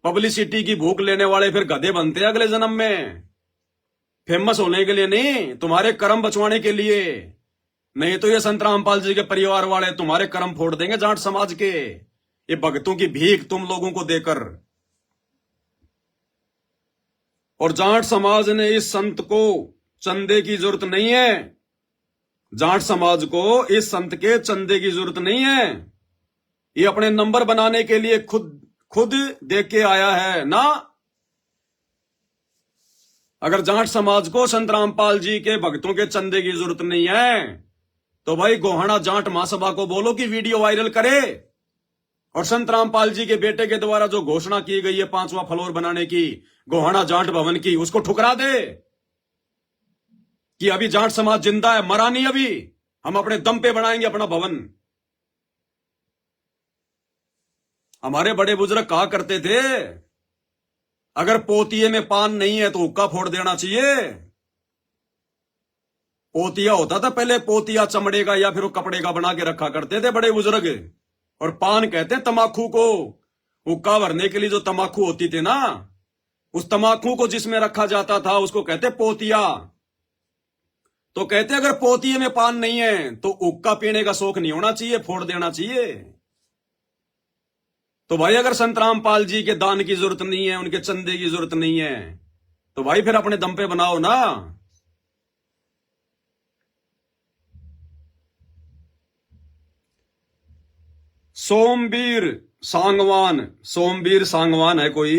पब्लिसिटी की भूख लेने वाले फिर गधे बनते हैं अगले जन्म में। फेमस होने के लिए नहीं, तुम्हारे कर्म बचवाने के लिए। नहीं तो ये संत रामपाल जी के परिवार वाले तुम्हारे कर्म फोड़ देंगे जाट समाज के, ये भगतों की भीख तुम लोगों को देकर। और जाट समाज ने इस संत को चंदे की जरूरत नहीं है। जाट समाज को इस संत के चंदे की जरूरत नहीं है। ये अपने नंबर बनाने के लिए खुद देख के आया है ना। अगर जाट समाज को संत रामपाल जी के भक्तों के चंदे की जरूरत नहीं है तो भाई गोहाना जाट महासभा को बोलो कि वीडियो वायरल करे और संत रामपाल जी के बेटे के द्वारा जो घोषणा की गई है 5वां फ्लोर बनाने की गोहाना जाट भवन की, उसको ठुकरा दे कि अभी जाट समाज जिंदा है, मरा नहीं अभी, हम अपने दम पे बनाएंगे अपना भवन। हमारे बड़े बुजुर्ग कहा करते थे अगर पोतिये में पान नहीं है तो हुक्का फोड़ देना चाहिए। पोतिया होता था पहले, पोतिया चमड़े का या फिर वो कपड़े का बना के रखा करते थे बड़े बुजुर्ग। और पान कहते हैं तमाकू को, हुक्का भरने के लिए जो तमाकू होती थी ना, उस तमाकू को जिसमें रखा जाता था उसको कहते पोतिया। तो कहते अगर पोतिये में पान नहीं है तो हुक्का पीने का शौक नहीं होना चाहिए, फोड़ देना चाहिए। तो भाई अगर संत रामपाल जी के दान की जरूरत नहीं है, उनके चंदे की जरूरत नहीं है, तो भाई फिर अपने दम पे बनाओ ना। सोमवीर सोमवीर सांगवान है कोई,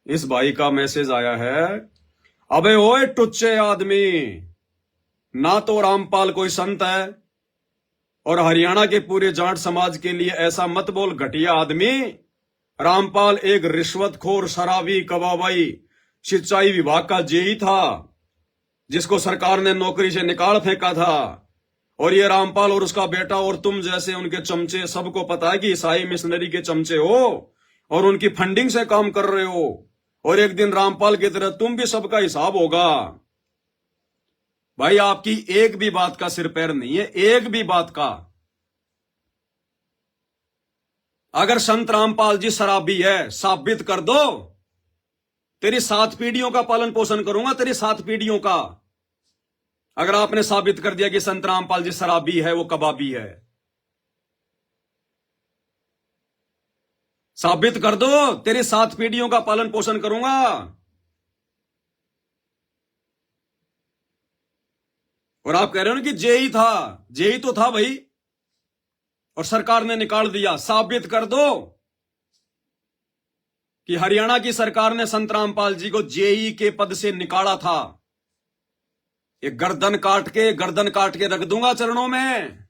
इस भाई का मैसेज आया है। अबे ओए टुच्चे आदमी, ना तो रामपाल कोई संत है और हरियाणा के पूरे जाट समाज के लिए ऐसा मत बोल घटिया आदमी। रामपाल एक रिश्वतखोर, शराबी, कबाबाई, सिंचाई विभाग का जेई था जिसको सरकार ने नौकरी से निकाल फेंका था। और ये रामपाल और उसका बेटा और तुम जैसे उनके चमचे, सबको पता है कि ईसाई मिशनरी के चमचे हो और उनकी फंडिंग से काम कर रहे हो। और एक दिन रामपाल की तरह तुम भी सबका हिसाब होगा। भाई आपकी एक भी बात का सिर पैर नहीं है, एक भी बात का। अगर संत रामपाल जी शराबी है, साबित कर दो। तेरी 7 पीढ़ियों का पालन पोषण करूंगा, तेरी 7 पीढ़ियों का। अगर आपने साबित कर दिया कि संत रामपाल जी शराबी है, वो कबाबी है, साबित कर दो, तेरी 7 पीढ़ियों का पालन पोषण करूंगा। और आप कह रहे हो ना कि जेई था, जेई तो था भाई, और सरकार ने निकाल दिया। साबित कर दो कि हरियाणा की सरकार ने संत रामपाल जी को जेई के पद से निकाला था। ये गर्दन काट के रख दूंगा चरणों में।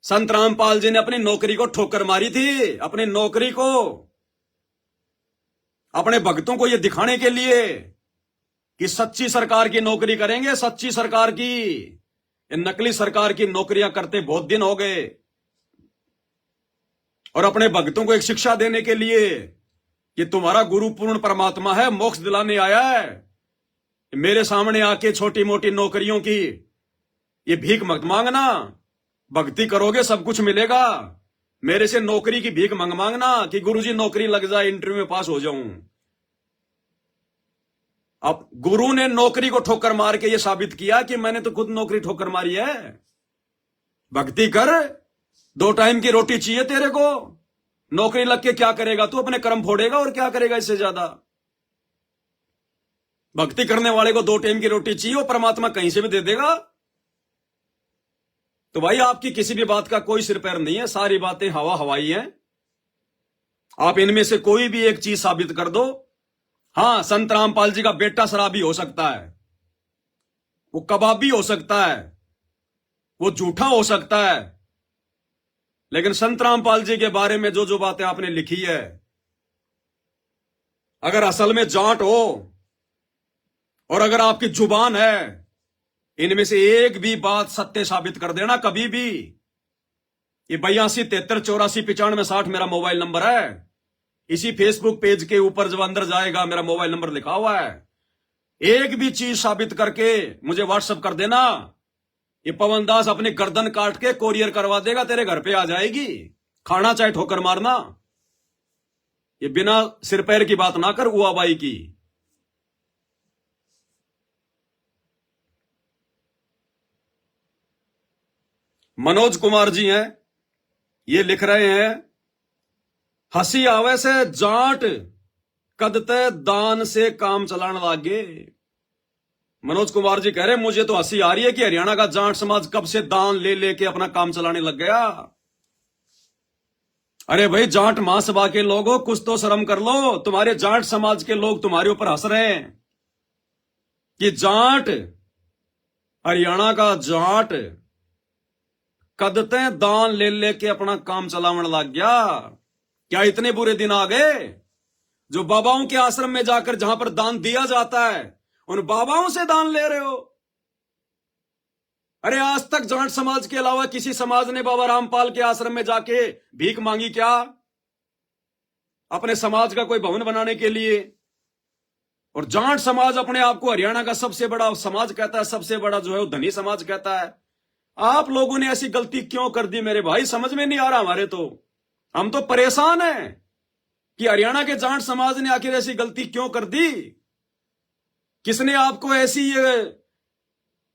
संत रामपाल जी ने अपनी नौकरी को ठोकर मारी थी, अपनी नौकरी को, अपने भक्तों को यह दिखाने के लिए कि सच्ची सरकार की नौकरी करेंगे, सच्ची सरकार की। ये नकली सरकार की नौकरियां करते बहुत दिन हो गए। और अपने भक्तों को एक शिक्षा देने के लिए कि तुम्हारा गुरु पूर्ण परमात्मा है, मोक्ष दिलाने आया है। मेरे सामने आके छोटी मोटी नौकरियों की ये भीख मत मांगना। भक्ति करोगे सब कुछ मिलेगा। मेरे से नौकरी की भीख मांगना कि गुरुजी नौकरी लग जाए, इंटरव्यू में पास हो जाऊं। अब गुरु ने नौकरी को ठोकर मार के ये साबित किया कि मैंने तो खुद नौकरी ठोकर मारी है। भक्ति कर, 2 टाइम की रोटी चाहिए तेरे को। नौकरी लग के क्या करेगा तू? अपने कर्म फोड़ेगा और क्या करेगा इससे ज्यादा। भक्ति करने वाले को 2 टाइम की रोटी चाहिए, वो परमात्मा कहीं से भी दे देगा। तो भाई आपकी किसी भी बात का कोई सिर पैर नहीं है, सारी बातें हवा हवाई हैं। आप इनमें से कोई भी एक चीज साबित कर दो। हां, संत रामपाल जी का बेटा शराबी हो सकता है, वो कबाबी हो सकता है, वो झूठा हो सकता है, लेकिन संत रामपाल जी के बारे में जो जो बातें आपने लिखी है, अगर असल में जाट हो और अगर आपकी जुबान है, इनमें से एक भी बात सत्य साबित कर देना कभी भी। ये 82 73 84 95 60 मेरा मोबाइल नंबर है। इसी फेसबुक पेज के ऊपर जब अंदर जाएगा मेरा मोबाइल नंबर लिखा हुआ है। एक भी चीज साबित करके मुझे व्हाट्सएप कर देना। ये पवन दास अपनी गर्दन काट के कोरियर करवा देगा, तेरे घर पे आ जाएगी। खाना चाहे ठोकर मारना। ये बिना सिर पैर की बात ना कर, उआबाई की। मनोज कुमार जी हैं, ये लिख रहे हैं, हंसी आवे से जाट कदते दान से काम चलाने लागे। मनोज कुमार जी कह रहे हैं मुझे तो हंसी आ रही है कि हरियाणा का जाट समाज कब से दान ले लेके अपना काम चलाने लग गया। अरे भाई जाट महासभा के लोगों, कुछ तो शर्म कर लो। तुम्हारे जाट समाज के लोग तुम्हारे ऊपर हंस रहे हैं कि जाट, हरियाणा का जाट कदते दान ले लेके अपना काम चलाने लग गया। क्या इतने बुरे दिन आ गए जो बाबाओं के आश्रम में जाकर जहां पर दान दिया जाता है उन बाबाओं से दान ले रहे हो? अरे आज तक जाट समाज के अलावा किसी समाज ने बाबा रामपाल के आश्रम में जाके भीख मांगी क्या? अपने समाज का कोई भवन बनाने के लिए? और जाट समाज अपने आप को हरियाणा का सबसे बड़ा समाज कहता है, सबसे बड़ा जो है वो धनी समाज कहता है। आप लोगों ने ऐसी गलती क्यों कर दी मेरे भाई? समझ में नहीं आ रहा हमारे तो। हम तो परेशान हैं कि हरियाणा के जाट समाज ने आखिर ऐसी गलती क्यों कर दी। किसने आपको ऐसी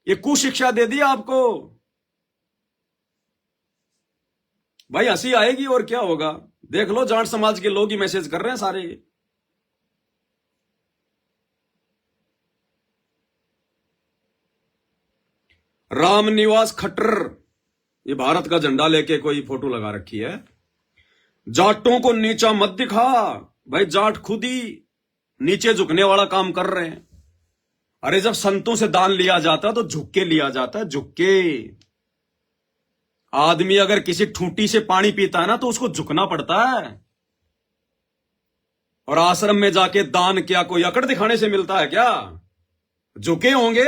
ये कुशिक्षा दे दी आपको? भाई हंसी आएगी और क्या होगा। देख लो, जाट समाज के लोग ही मैसेज कर रहे हैं सारे। रामनिवास खट्टर, ये भारत का झंडा लेके कोई फोटो लगा रखी है। जाटों को नीचा मत दिखा। भाई जाट खुद ही नीचे झुकने वाला काम कर रहे हैं। अरे जब संतों से दान लिया जाता है तो झुक के लिया जाता है, झुक के। आदमी अगर किसी ठूंटी से पानी पीता है ना तो उसको झुकना पड़ता है। और आश्रम में जाके दान क्या कोई अकड़ दिखाने से मिलता है क्या? झुके होंगे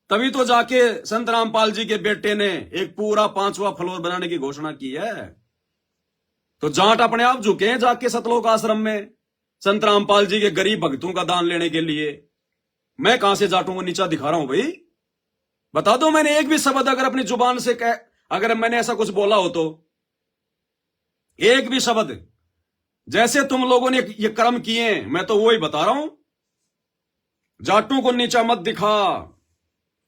तभी तो जाके संत रामपाल जी के बेटे ने एक पूरा 5वां फ्लोर बनाने की घोषणा की है। तो जाट अपने आप झुके हैं जाके सतलोक आश्रम में संत रामपाल जी के गरीब भक्तों का दान लेने के लिए। मैं कहां से जाटों को नीचा दिखा रहा हूं भाई? बता दो मैंने एक भी शब्द अगर अपनी जुबान से अगर मैंने ऐसा कुछ बोला हो तो एक भी शब्द जैसे तुम लोगों ने ये कर्म किए, मैं तो वो ही बता रहा हूं। जाटों को नीचा मत दिखा।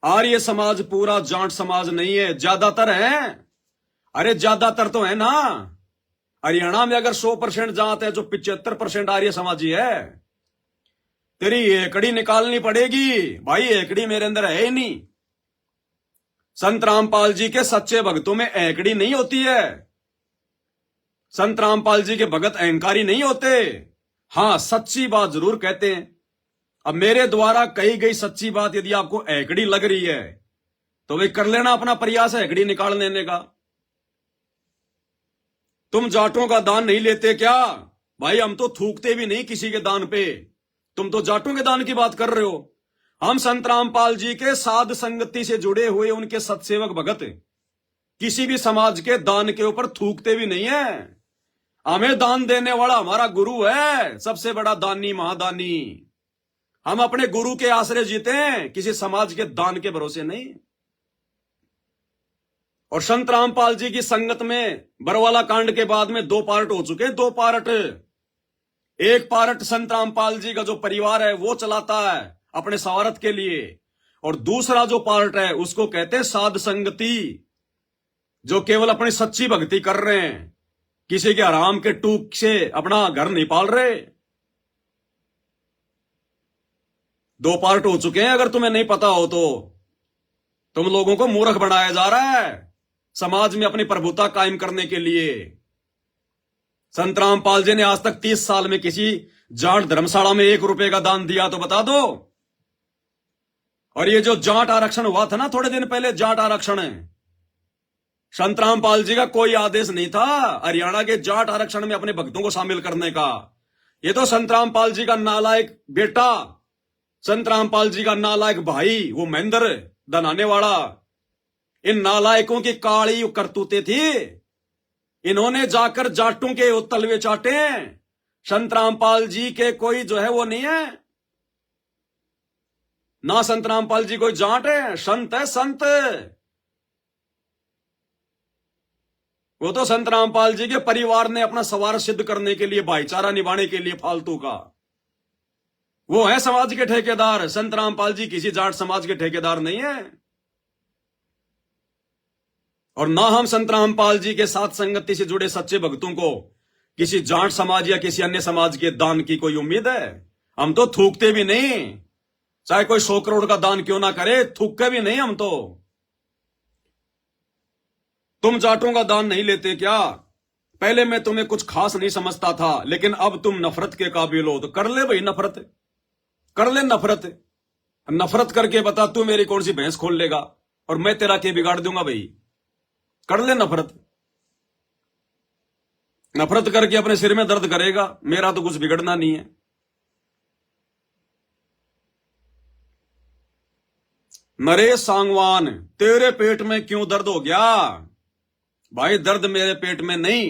आर्य समाज पूरा जाट समाज नहीं है, ज्यादातर है। अरे ज्यादातर तो है ना। हरियाणा में अगर 100% जाट है जो 75% आर्य समाजी है। तेरी एकड़ी निकालनी पड़ेगी भाई, एकड़ी मेरे अंदर है ही नहीं। संत रामपाल जी के सच्चे भक्तों में एकड़ी नहीं होती है। संत रामपाल जी के भगत अहंकारी नहीं होते। हां, सच्ची बात जरूर कहते हैं। अब मेरे द्वारा कही गई सच्ची बात यदि आपको एकड़ी लग रही है तो वे कर लेना अपना प्रयास है एकड़ी निकाल लेने का। तुम जाटों का दान नहीं लेते क्या? भाई हम तो थूकते भी नहीं किसी के दान पे। तुम तो जाटों के दान की बात कर रहे हो। हम संत रामपाल जी के साध संगति से जुड़े हुए उनके सत्सेवक भगत किसी भी समाज के दान के ऊपर थूकते भी नहीं है। हमें दान देने वाला हमारा गुरु है, सबसे बड़ा दानी महादानी। हम अपने गुरु के आश्रय जीते हैं, किसी समाज के दान के भरोसे नहीं। और संत रामपाल जी की संगत में बरवाला कांड के बाद में 2 पार्ट हो चुके, 2 पार्ट। एक पार्ट संत रामपाल जी का जो परिवार है वो चलाता है अपने स्वार्थ के लिए, और दूसरा जो पार्ट है उसको कहते हैं साध संगति, जो केवल अपनी सच्ची भक्ति कर रहे हैं, किसी के हराम के टूक से अपना घर नहीं पाल रहे। 2 पार्ट हो चुके हैं। अगर तुम्हें नहीं पता हो तो तुम लोगों को मूर्ख बनाया जा रहा है समाज में अपनी प्रभुता कायम करने के लिए। संत रामपाल जी ने आज तक 30 साल में किसी जाट धर्मशाला में 1 रुपए का दान दिया तो बता दो। और ये जो जाट आरक्षण हुआ था ना थोड़े दिन पहले, जाट आरक्षण है, संत रामपाल जी का कोई आदेश नहीं था हरियाणा के जाट आरक्षण में अपने भक्तों को शामिल करने का। ये तो संत रामपाल जी का नालायक बेटा, संत रामपाल जी का नालायक भाई, वो महेंद्र दनाने वाला, इन नालायकों की काली करतूतें थी। इन्होंने जाकर जाटों के तलवे चाटे। संत रामपाल जी के कोई जो है वो नहीं है ना, संत रामपाल जी कोई जाट है, संत है संत। वो तो संत रामपाल जी के परिवार ने अपना स्वार्थ सिद्ध करने के लिए, भाईचारा निभाने के लिए फालतू का, वो है समाज के ठेकेदार। संत रामपाल जी किसी जाट समाज के ठेकेदार नहीं है। और ना हम संत रामपाल जी के साथ संगति से जुड़े सच्चे भक्तों को किसी जाट समाज या किसी अन्य समाज के दान की कोई उम्मीद है। हम तो थूकते भी नहीं, चाहे कोई 100 करोड़ का दान क्यों ना करे, थूकते भी नहीं हम तो। तुम जाटों का दान नहीं लेते क्या? पहले मैं तुम्हें कुछ खास नहीं समझता था, लेकिन अब तुम नफरत के काबिल हो तो कर ले भाई नफरत, कर ले नफरत। नफरत करके बता तू मेरी कौन सी भैंस खोल लेगा और मैं तेरा के बिगाड़ दूंगा भाई। कर ले नफरत। नफरत करके अपने सिर में दर्द करेगा, मेरा तो कुछ बिगड़ना नहीं है। नरेश सांगवान, तेरे पेट में क्यों दर्द हो गया? भाई दर्द मेरे पेट में नहीं,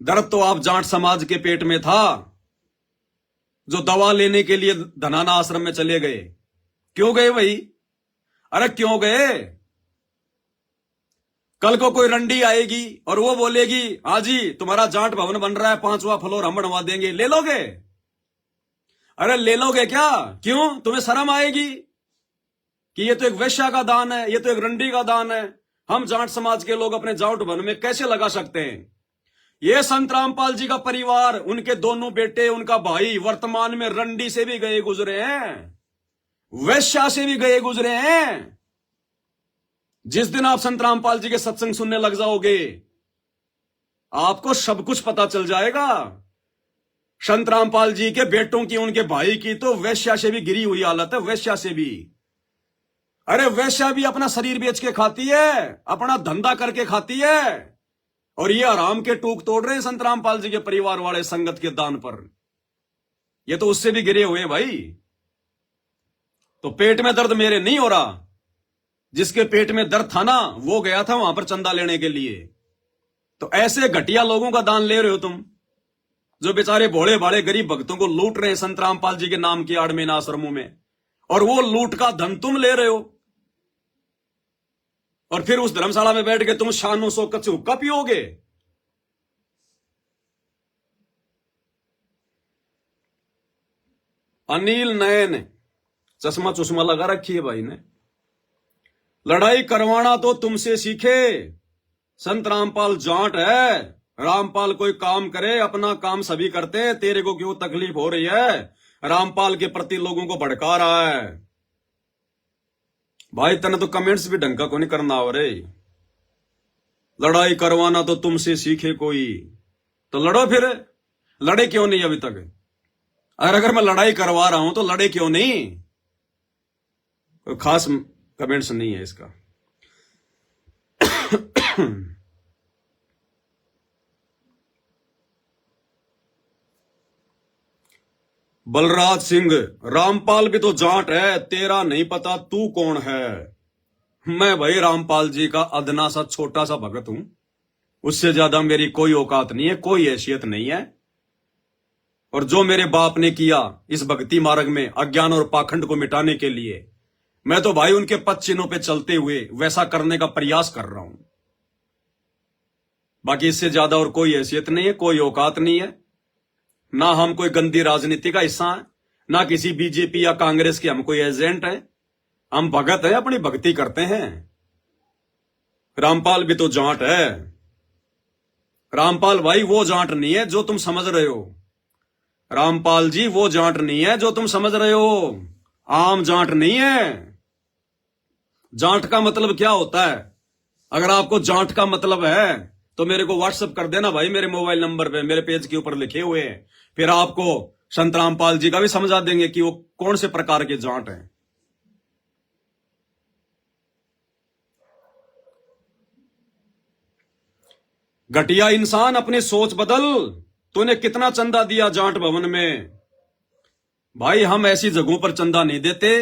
दर्द तो आप जाट समाज के पेट में था, जो दवा लेने के लिए धनाना आश्रम में चले गए। क्यों गए भाई? अरे क्यों गए? कल को कोई रंडी आएगी और वो बोलेगी हाँ जी तुम्हारा जाट भवन बन रहा है, 5वां फ्लोर हम बनवा देंगे, ले लोगे? अरे ले लोगे क्या? क्यों? तुम्हें शर्म आएगी कि ये तो एक वैश्या का दान है, ये तो एक रंडी का दान है, हम जाट समाज के लोग अपने जाट भवन में कैसे लगा सकते हैं? ये संत रामपाल जी का परिवार, उनके दोनों बेटे, उनका भाई वर्तमान में रंडी से भी गए गुजरे हैं, वैश्या से भी गए गुजरे हैं। जिस दिन आप संत रामपाल जी के सत्संग सुनने लग जाओगे, आपको सब कुछ पता चल जाएगा। संत रामपाल जी के बेटों की, उनके भाई की तो वैश्या से भी गिरी हुई हालत है, वैश्या से भी। अरे वैश्या भी अपना शरीर बेच के खाती है, अपना धंधा करके खाती है, और ये आराम के टूक तोड़ रहे हैं संत रामपाल जी के परिवार वाले संगत के दान पर। ये तो उससे भी गिरे हुए हैं भाई। तो पेट में दर्द मेरे नहीं हो रहा, जिसके पेट में दर्द था ना वो गया था वहां पर चंदा लेने के लिए। तो ऐसे घटिया लोगों का दान ले रहे हो तुम, जो बेचारे भोले भाले गरीब भक्तों को लूट रहे हैं संत रामपाल जी के नाम की आड़ में, इन आश्रमों में, और वो लूट का धन तुम ले रहे हो। और फिर उस धर्मशाला में बैठ के तुम शानो शौकत से हुक्का पियोगे। अनिल नयन, चश्मा चुश्मा लगा रखी है भाई ने। लड़ाई करवाना तो तुमसे सीखे, संत रामपाल जाट है। रामपाल कोई काम करे, अपना काम सभी करते हैं, तेरे को क्यों तकलीफ हो रही है? रामपाल के प्रति लोगों को भड़का रहा है। भाई तने तो कमेंट्स भी ढंग का को नहीं करना हो रे। लड़ाई करवाना तो तुमसे सीखे कोई, तो लड़ो फिर। लड़े क्यों नहीं अभी तक? अगर मैं लड़ाई करवा रहा हूं तो लड़े क्यों नहीं? कोई खास कमेंट्स नहीं है इसका। बलराज सिंह, रामपाल भी तो जाट है, तेरा नहीं पता तू कौन है? मैं भाई रामपाल जी का अदना सा छोटा सा भगत हूं, उससे ज्यादा मेरी कोई औकात नहीं है, कोई हैसियत नहीं है। और जो मेरे बाप ने किया इस भक्ति मार्ग में अज्ञान और पाखंड को मिटाने के लिए, मैं तो भाई उनके पद चिन्हों पे चलते हुए वैसा करने का प्रयास कर रहा हूं। बाकी इससे ज्यादा और कोई हैसियत नहीं है, कोई औकात नहीं है। ना हम कोई गंदी राजनीति का हिस्सा है, ना किसी बीजेपी या कांग्रेस के हम कोई एजेंट है। हम भगत हैं, अपनी भक्ति करते हैं। रामपाल भी तो जाट है। रामपाल भाई वो जाट नहीं है जो तुम समझ रहे हो। रामपाल जी वो जाट नहीं है जो तुम समझ रहे हो। आम जाट नहीं है। जाट का मतलब क्या होता है? अगर आपको जाट का मतलब है तो मेरे को व्हाट्सएप कर देना भाई, मेरे मोबाइल नंबर पे, मेरे पेज के ऊपर लिखे हुए हैं। फिर आपको संत रामपाल जी का भी समझा देंगे कि वो कौन से प्रकार के जाट हैं। घटिया इंसान, अपनी सोच बदल। तूने कितना चंदा दिया जाट भवन में? भाई हम ऐसी जगहों पर चंदा नहीं देते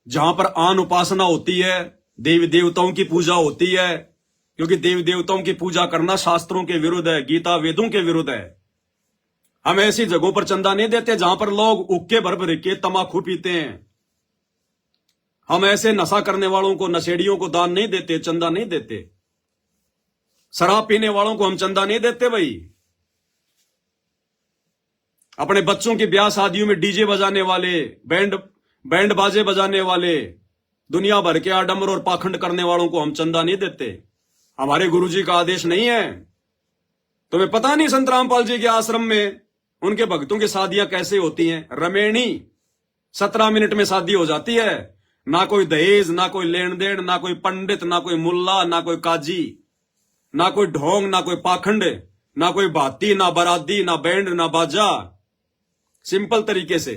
जहां पर आन उपासना होती है, देवी देवताओं की पूजा होती है, क्योंकि देवी देवताओं की पूजा करना शास्त्रों के विरुद्ध है, गीता वेदों के विरुद्ध है। हम ऐसी जगहों पर चंदा नहीं देते जहां पर लोग उक्के भर भर के तमाकू पीते हैं। हम ऐसे नशा करने वालों को, नशेड़ियों को दान नहीं देते, चंदा नहीं देते। शराब पीने वालों को हम चंदा नहीं देते भाई। अपने बच्चों की ब्याह शादियों में डीजे बजाने वाले, बैंड बाजे बजाने वाले, दुनिया भर के आडंबर और पाखंड करने वालों को हम चंदा नहीं देते। हमारे गुरुजी का आदेश नहीं है। तुम्हें पता नहीं संत रामपाल जी के आश्रम में उनके भक्तों की शादियां कैसे होती हैं? रमेणी 17 मिनट में शादी हो जाती है। ना कोई दहेज, ना कोई लेन देन, ना कोई पंडित, ना कोई मुल्ला, ना कोई काजी, ना कोई ढोंग, ना कोई पाखंड, ना कोई भाती, ना बराती, ना बैंड, ना बाजा। सिंपल तरीके से।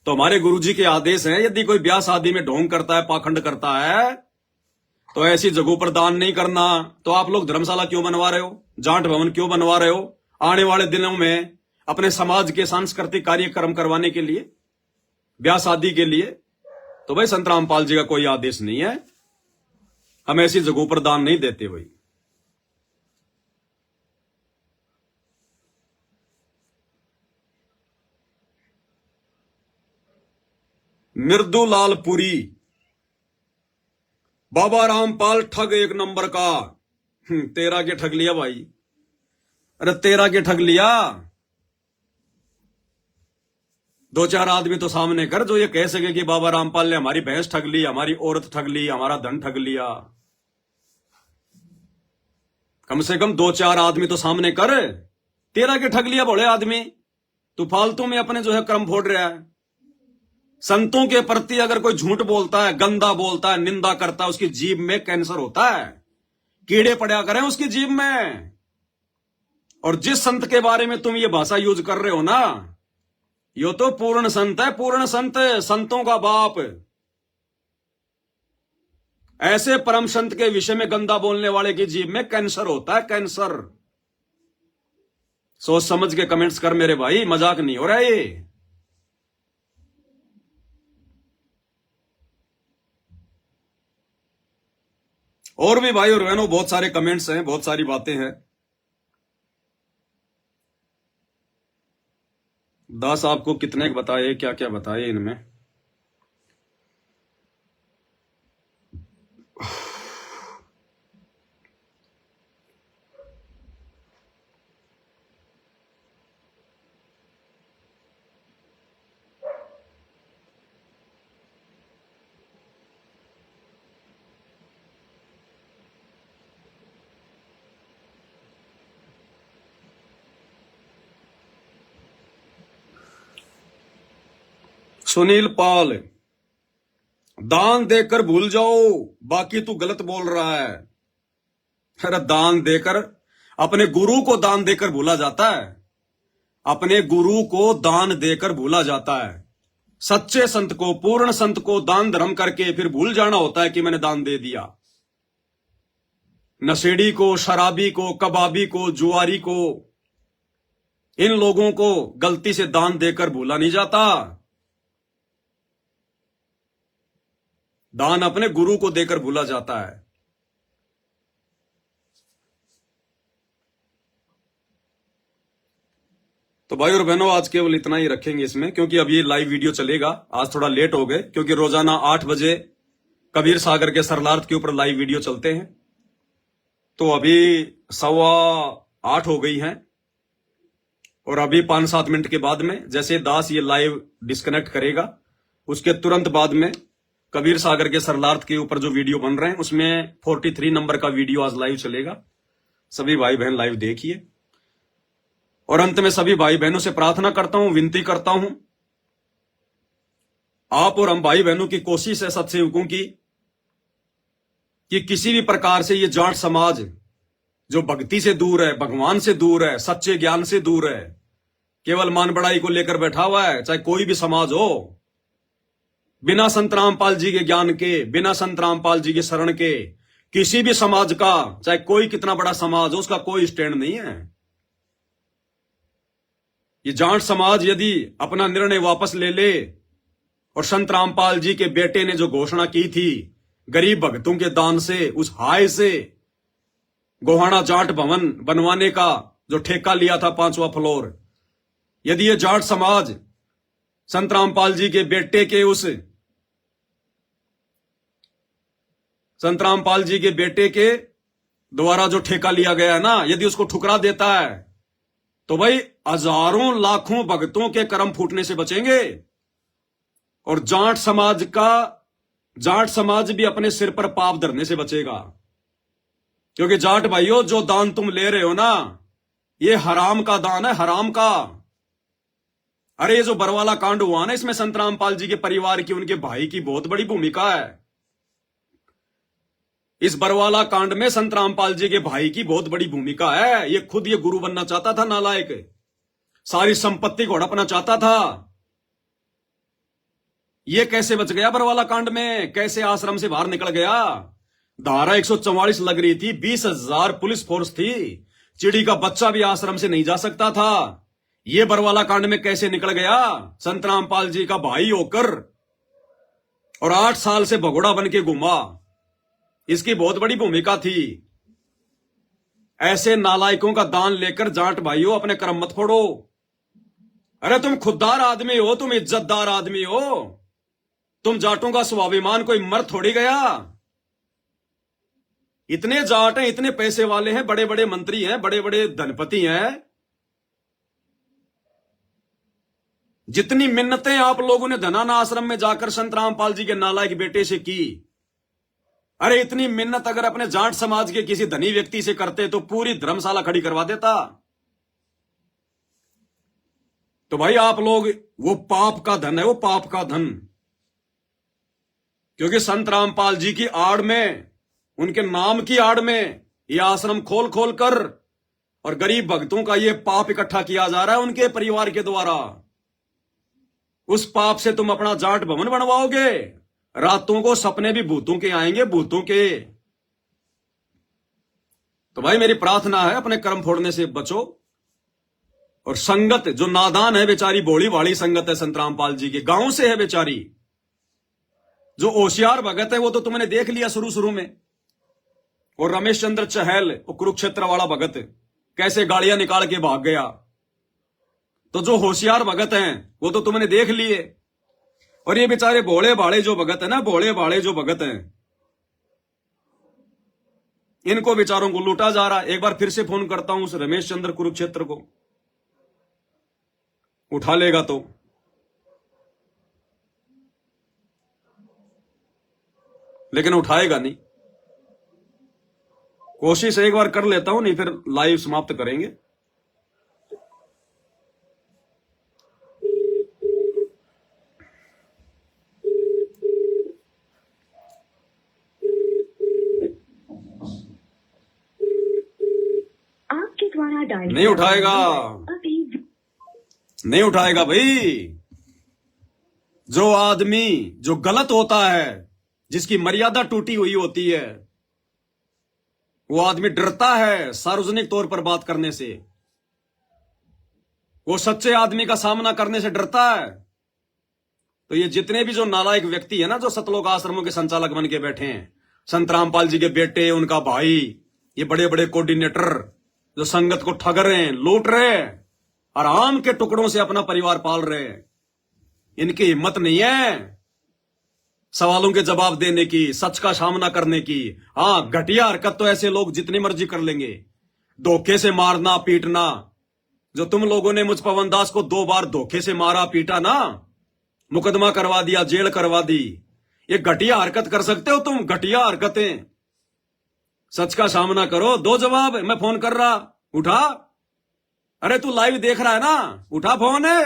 तो हमारे गुरुजी के आदेश हैं, यदि कोई ब्याह शादी में ढोंग करता है, पाखंड करता है, तो ऐसी जगहों पर दान नहीं करना। तो आप लोग धर्मशाला क्यों बनवा रहे हो? जाट भवन क्यों बनवा रहे हो? आने वाले दिनों में अपने समाज के सांस्कृतिक कार्यक्रम करवाने के लिए, ब्याह शादी के लिए। तो भाई संत रामपाल जी का कोई आदेश नहीं है। हम ऐसी जगहों पर दान नहीं देते भाई। मृदुलालपुरी, बाबा रामपाल ठग एक नंबर का। तेरा क्या ठग लिया भाई? अरे तेरा क्या ठग लिया? 2-4 आदमी तो सामने कर जो ये कह सके कि बाबा रामपाल ने हमारी भैंस ठग ली, हमारी औरत ठग ली, हमारा धन ठग लिया। कम से कम 2-4 आदमी तो सामने कर। तेरा के ठग लिया भोले आदमी, तू फालतू में अपने जो है क्रम फोड़ रहा है। संतों के प्रति अगर कोई झूठ बोलता है, गंदा बोलता है, निंदा करता है, उसकी जीभ में कैंसर होता है, कीड़े पड़ा करें उसकी जीभ में। और जिस संत के बारे में तुम ये भाषा यूज कर रहे हो ना, यो तो पूर्ण संत है, पूर्ण संत, संतों का बाप। ऐसे परम संत के विषय में गंदा बोलने वाले की जीभ में कैंसर होता है, कैंसर। सोच समझ के कमेंट्स कर मेरे भाई, मजाक नहीं हो रहा ये। और भी भाई और बहनों बहुत सारे कमेंट्स हैं, बहुत सारी बातें हैं। दास आपको कितने बताए, क्या क्या बताए इनमें। सुनील पाल, दान देकर भूल जाओ, बाकी तू गलत बोल रहा है। अरे दान देकर, अपने गुरु को दान देकर भूला जाता है, अपने गुरु को दान देकर भूला जाता है। सच्चे संत को, पूर्ण संत को दान धर्म करके फिर भूल जाना होता है कि मैंने दान दे दिया। नशेड़ी को, शराबी को, कबाबी को, जुआरी को, इन लोगों को गलती से दान देकर भूला नहीं जाता। दान अपने गुरु को देकर भूला जाता है। तो भाई और बहनों आज केवल इतना ही रखेंगे इसमें, क्योंकि अब ये लाइव वीडियो चलेगा। आज थोड़ा लेट हो गए क्योंकि रोजाना 8 बजे कबीर सागर के सरलार्थ के ऊपर लाइव वीडियो चलते हैं। तो अभी 7:15 हो गई हैं और अभी 5-7 मिनट के बाद में जैसे दास ये लाइव डिस्कनेक्ट करेगा, उसके तुरंत बाद में कबीर सागर के सरलार्थ के ऊपर जो वीडियो बन रहे हैं उसमें 43 नंबर का वीडियो आज लाइव चलेगा। सभी भाई बहन लाइव देखिए। और अंत में सभी भाई बहनों से प्रार्थना करता हूं, विनती करता हूं, आप और हम भाई बहनों की कोशिश है सत्सेवकों की कि किसी भी प्रकार से ये जाट समाज जो भक्ति से दूर है, भगवान से दूर है, सच्चे ज्ञान से दूर है, केवल मान बढ़ाई को लेकर बैठा हुआ है, चाहे कोई भी समाज हो, बिना संत रामपाल जी के ज्ञान के, बिना संत रामपाल जी के शरण के, किसी भी समाज का, चाहे कोई कितना बड़ा समाज हो, उसका कोई स्टैंड नहीं है। ये जाट समाज यदि अपना निर्णय वापस ले ले और संत रामपाल जी के बेटे ने जो घोषणा की थी गरीब भक्तों के दान से, उस हाय से गोहाना जाट भवन बनवाने का जो ठेका लिया था 5वां फ्लोर, यदि ये जाट समाज संत रामपाल जी के बेटे के संत रामपाल जी के बेटे के द्वारा जो ठेका लिया गया है ना, यदि उसको ठुकरा देता है तो भाई हजारों लाखों भक्तों के कर्म फूटने से बचेंगे। और जाट समाज भी अपने सिर पर पाप धरने से बचेगा। क्योंकि जाट भाइयों, जो दान तुम ले रहे हो ना, ये हराम का दान है, हराम का। अरे ये जो बरवाला कांड हुआ ना, इसमें संत रामपाल जी के परिवार की, उनके भाई की बहुत बड़ी भूमिका है। इस बरवाला कांड में संत रामपाल जी के भाई की बहुत बड़ी भूमिका है। ये खुद ये गुरु बनना चाहता था, नालायक, सारी संपत्ति को हड़पना चाहता था। ये कैसे बच गया बरवाला कांड में, कैसे आश्रम से बाहर निकल गया? धारा 144 लग रही थी, 20,000 पुलिस फोर्स थी, चिड़ी का बच्चा भी आश्रम से नहीं जा सकता था। ये बरवाला कांड में कैसे निकल गया? संत रामपाल जी का भाई होकर, और 8 साल से भगोड़ा बन के घूमा। इसकी बहुत बड़ी भूमिका थी। ऐसे नालायकों का दान लेकर जाट भाइयों अपने कर्म मत फोड़ो। अरे तुम खुददार आदमी हो, तुम इज्जतदार आदमी हो, तुम जाटों का स्वाभिमान कोई मर थोड़ी गया। इतने जाट हैं, इतने पैसे वाले हैं, बड़े बड़े मंत्री हैं, बड़े बड़े धनपति हैं, जितनी मिन्नतें आप लोगों ने धनाना आश्रम में जाकर संत रामपाल जी के नालायक बेटे से की, अरे इतनी मिन्नत अगर अपने जाट समाज के किसी धनी व्यक्ति से करते तो पूरी धर्मशाला खड़ी करवा देता। तो भाई आप लोग, वो पाप का धन है, वो पाप का धन। क्योंकि संत रामपाल जी की आड़ में, उनके नाम की आड़ में ये आश्रम खोल खोल कर और गरीब भक्तों का ये पाप इकट्ठा किया जा रहा है उनके परिवार के द्वारा। उस पाप से तुम अपना जाट भवन बनवाओगे, रातों को सपने भी भूतों के आएंगे, भूतों के। तो भाई मेरी प्रार्थना है, अपने कर्म फोड़ने से बचो। और संगत जो नादान है बेचारी, भोली भाली संगत है संत रामपाल जी के, गांव से है बेचारी। जो होशियार भगत है वो तो तुमने देख लिया शुरू शुरू में। और रमेश चंद्र चहल, वो कुरुक्षेत्र वाला भगत, कैसे गाड़ियां निकाल के भाग गया। तो जो होशियार भगत हैं वो तो तुमने देख लिए। और ये बेचारे भोले भाले जो भगत है ना, भोले भाले जो भगत हैं, इनको बेचारों को लूटा जा रहा है। एक बार फिर से फोन करता हूं उस रमेश चंद्र कुरुक्षेत्र को, उठा लेगा तो। लेकिन उठाएगा नहीं। कोशिश एक बार कर लेता हूं, नहीं फिर लाइव समाप्त करेंगे। आपके द्वारा डायल नहीं उठाएगा, अभी नहीं उठाएगा भाई। जो आदमी जो गलत होता है, जिसकी मर्यादा टूटी हुई होती है, वो आदमी डरता है सार्वजनिक तौर पर बात करने से। वो सच्चे आदमी का सामना करने से डरता है। तो ये जितने भी जो नालायक व्यक्ति है ना, जो सतलोक आश्रमों के संचालक बन के बैठे हैं, संत रामपाल जी के बेटे, उनका भाई, ये बड़े बड़े कोऑर्डिनेटर जो संगत को ठग रहे हैं, लूट रहे हैं, और आम के टुकड़ों से अपना परिवार पाल रहे हैं, इनकी हिम्मत नहीं है सवालों के जवाब देने की, सच का सामना करने की। हां, घटिया हरकत तो ऐसे लोग जितनी मर्जी कर लेंगे। धोखे से मारना पीटना, जो तुम लोगों ने मुझ पवन दास को 2 बार धोखे से मारा पीटा ना, मुकदमा करवा दिया, जेल करवा दी, ये घटिया हरकत कर सकते हो तुम? घटिया हरकतें। सच का सामना करो, दो जवाब। मैं फोन कर रहा, उठा। अरे तू लाइव देख रहा है ना, उठा फोन है।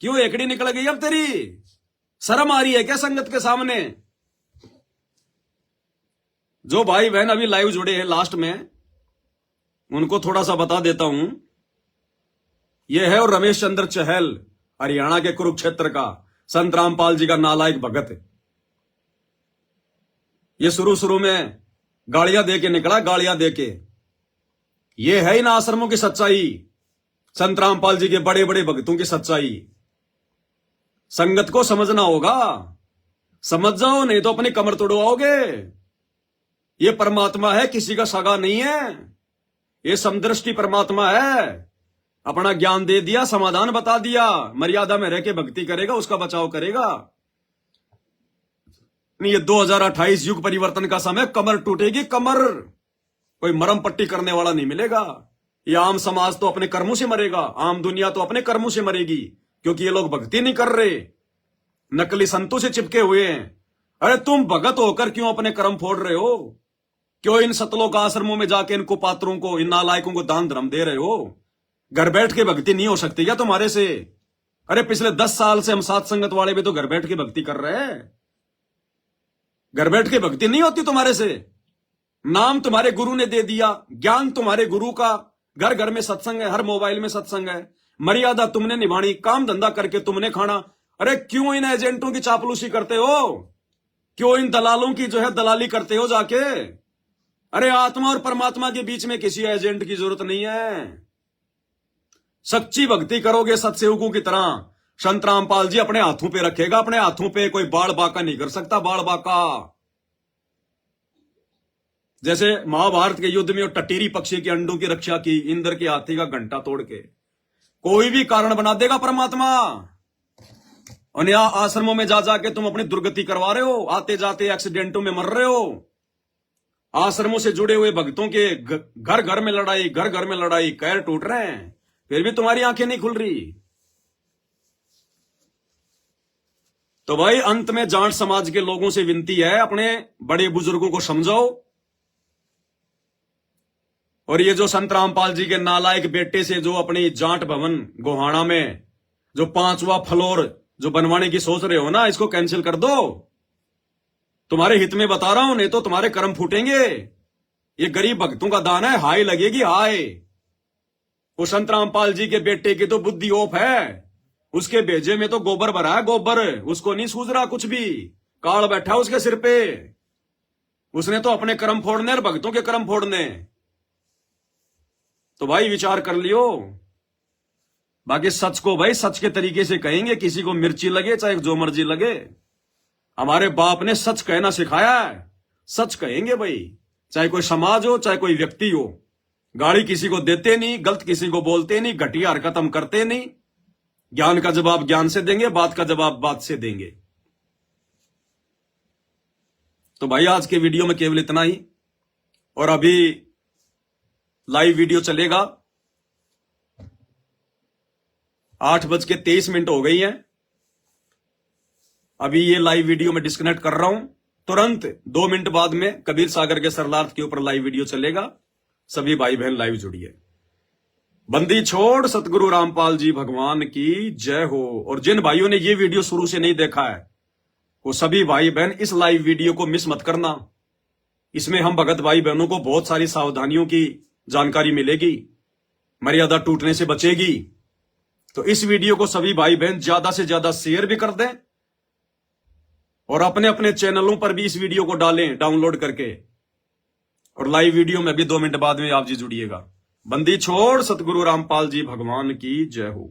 क्यों एकड़ी निकल गई अब तेरी? शर्म आ रही है क्या संगत के सामने? जो भाई बहन अभी लाइव जुड़े हैं लास्ट में, उनको थोड़ा सा बता देता हूं। यह है और रमेश चंद्र चहल, हरियाणा के कुरुक्षेत्र का, संत रामपाल जी का नालायक भगत। ये शुरू शुरू में गालियां दे के निकला, गालियां दे के। ये है इन आश्रमों की सच्चाई, संत रामपाल जी के बड़े बड़े भक्तों की सच्चाई। संगत को समझना होगा, समझ जाओ, नहीं तो अपनी कमर तोड़वाओगे। ये परमात्मा है, किसी का सगा नहीं है। ये समदृष्टि परमात्मा है। अपना ज्ञान दे दिया, समाधान बता दिया, मर्यादा में रह के भक्ति करेगा, उसका बचाव करेगा। नहीं, ये 2028 युग परिवर्तन का समय, कमर टूटेगी, कमर। कोई मरम पट्टी करने वाला नहीं मिलेगा। ये आम समाज तो अपने कर्मों से मरेगा, आम दुनिया तो अपने कर्मों से मरेगी, क्योंकि ये लोग भक्ति नहीं कर रहे, नकली संतों से चिपके हुए हैं। अरे तुम भगत होकर क्यों अपने कर्म फोड़ रहे हो? क्यों इन सतलोक आश्रमों में जाके इन कुपात्रों को, इन नालायकों को दान धर्म दे रहे हो? घर बैठ के भक्ति नहीं हो सकती क्या तुम्हारे से? अरे पिछले 10 साल से हम सात संगत वाले भी तो घर बैठ के भक्ति कर रहे हैं। घर बैठ के भक्ति नहीं होती तुम्हारे से। नाम तुम्हारे गुरु ने दे दिया, ज्ञान तुम्हारे गुरु का, घर घर में सत्संग है, हर मोबाइल में सत्संग है, मर्यादा तुमने निभानी, काम धंधा करके तुमने खाना। अरे क्यों इन एजेंटों की चापलूसी करते हो? क्यों इन दलालों की जो है दलाली करते हो जाके? अरे आत्मा और परमात्मा के बीच में किसी एजेंट की जरूरत नहीं है। सच्ची भक्ति करोगे सत्सेवकों की तरह, संत रामपाल जी अपने हाथों पे रखेगा, अपने हाथों पे। कोई बाल बाका नहीं कर सकता, बाल बाका। जैसे महाभारत के युद्ध में वो टटीरी पक्षी के अंडों की रक्षा की, इंद्र के हाथी का घंटा तोड़ के। कोई भी कारण बना देगा परमात्मा। और यहां आश्रमों में जा जाके तुम अपनी दुर्गति करवा रहे हो, आते जाते एक्सीडेंटों में मर रहे हो। आश्रमों से जुड़े हुए भक्तों के घर घर में लड़ाई, घर घर में लड़ाई, पैर टूट रहे हैं, फिर भी तुम्हारी आंखें नहीं खुल रही। तो भाई अंत में जाट समाज के लोगों से विनती है, अपने बड़े बुजुर्गों को समझाओ। और ये जो संत रामपाल जी के नालायक बेटे से जो अपनी जाट भवन गोहाना में जो 5वां फ्लोर जो बनवाने की सोच रहे हो ना, इसको कैंसिल कर दो। तुम्हारे हित में बता रहा हूं, नहीं तो तुम्हारे कर्म फूटेंगे। ये गरीब भक्तों का दान है, हाय लगेगी हाय। वो संत रामपाल जी के बेटे की तो बुद्धि ऑफ है, उसके भेजे में तो गोबर भरा है, गोबर। उसको नहीं सूझ रहा कुछ भी, काल बैठा है उसके सिर पे। उसने तो अपने कर्म फोड़ने और भक्तों के कर्म फोड़ने। तो भाई विचार कर लियो। बाकी सच को भाई सच के तरीके से कहेंगे, किसी को मिर्ची लगे चाहे जो मर्जी लगे। हमारे बाप ने सच कहना सिखाया है, सच कहेंगे भाई, चाहे कोई समाज हो चाहे कोई व्यक्ति हो। गाड़ी किसी को देते नहीं, गलत किसी को बोलते नहीं, घटिया हरकत हम करते नहीं। ज्ञान का जवाब ज्ञान से देंगे, बात का जवाब बात से देंगे। तो भाई आज के वीडियो में केवल इतना ही। और अभी लाइव वीडियो चलेगा, 8:23 हो गई है। अभी ये लाइव वीडियो में डिस्कनेक्ट कर रहा हूं, तुरंत 2 मिनट बाद में कबीर सागर के सरलार्थ के ऊपर लाइव वीडियो चलेगा। सभी भाई बहन लाइव जुड़िए। बंदी छोड़ सतगुरु रामपाल जी भगवान की जय हो। और जिन भाइयों ने ये वीडियो शुरू से नहीं देखा है, वो सभी भाई बहन इस लाइव वीडियो को मिस मत करना। इसमें हम भगत भाई बहनों को बहुत सारी सावधानियों की जानकारी मिलेगी, मर्यादा टूटने से बचेगी। तो इस वीडियो को सभी भाई बहन ज्यादा से ज्यादा शेयर भी कर दें, और अपने अपने चैनलों पर भी इस वीडियो को डालें डाउनलोड करके। और लाइव वीडियो में भी 2 मिनट बाद में आप जी जुड़िएगा। बंदी छोड़ सतगुरु रामपाल जी भगवान की जय हो।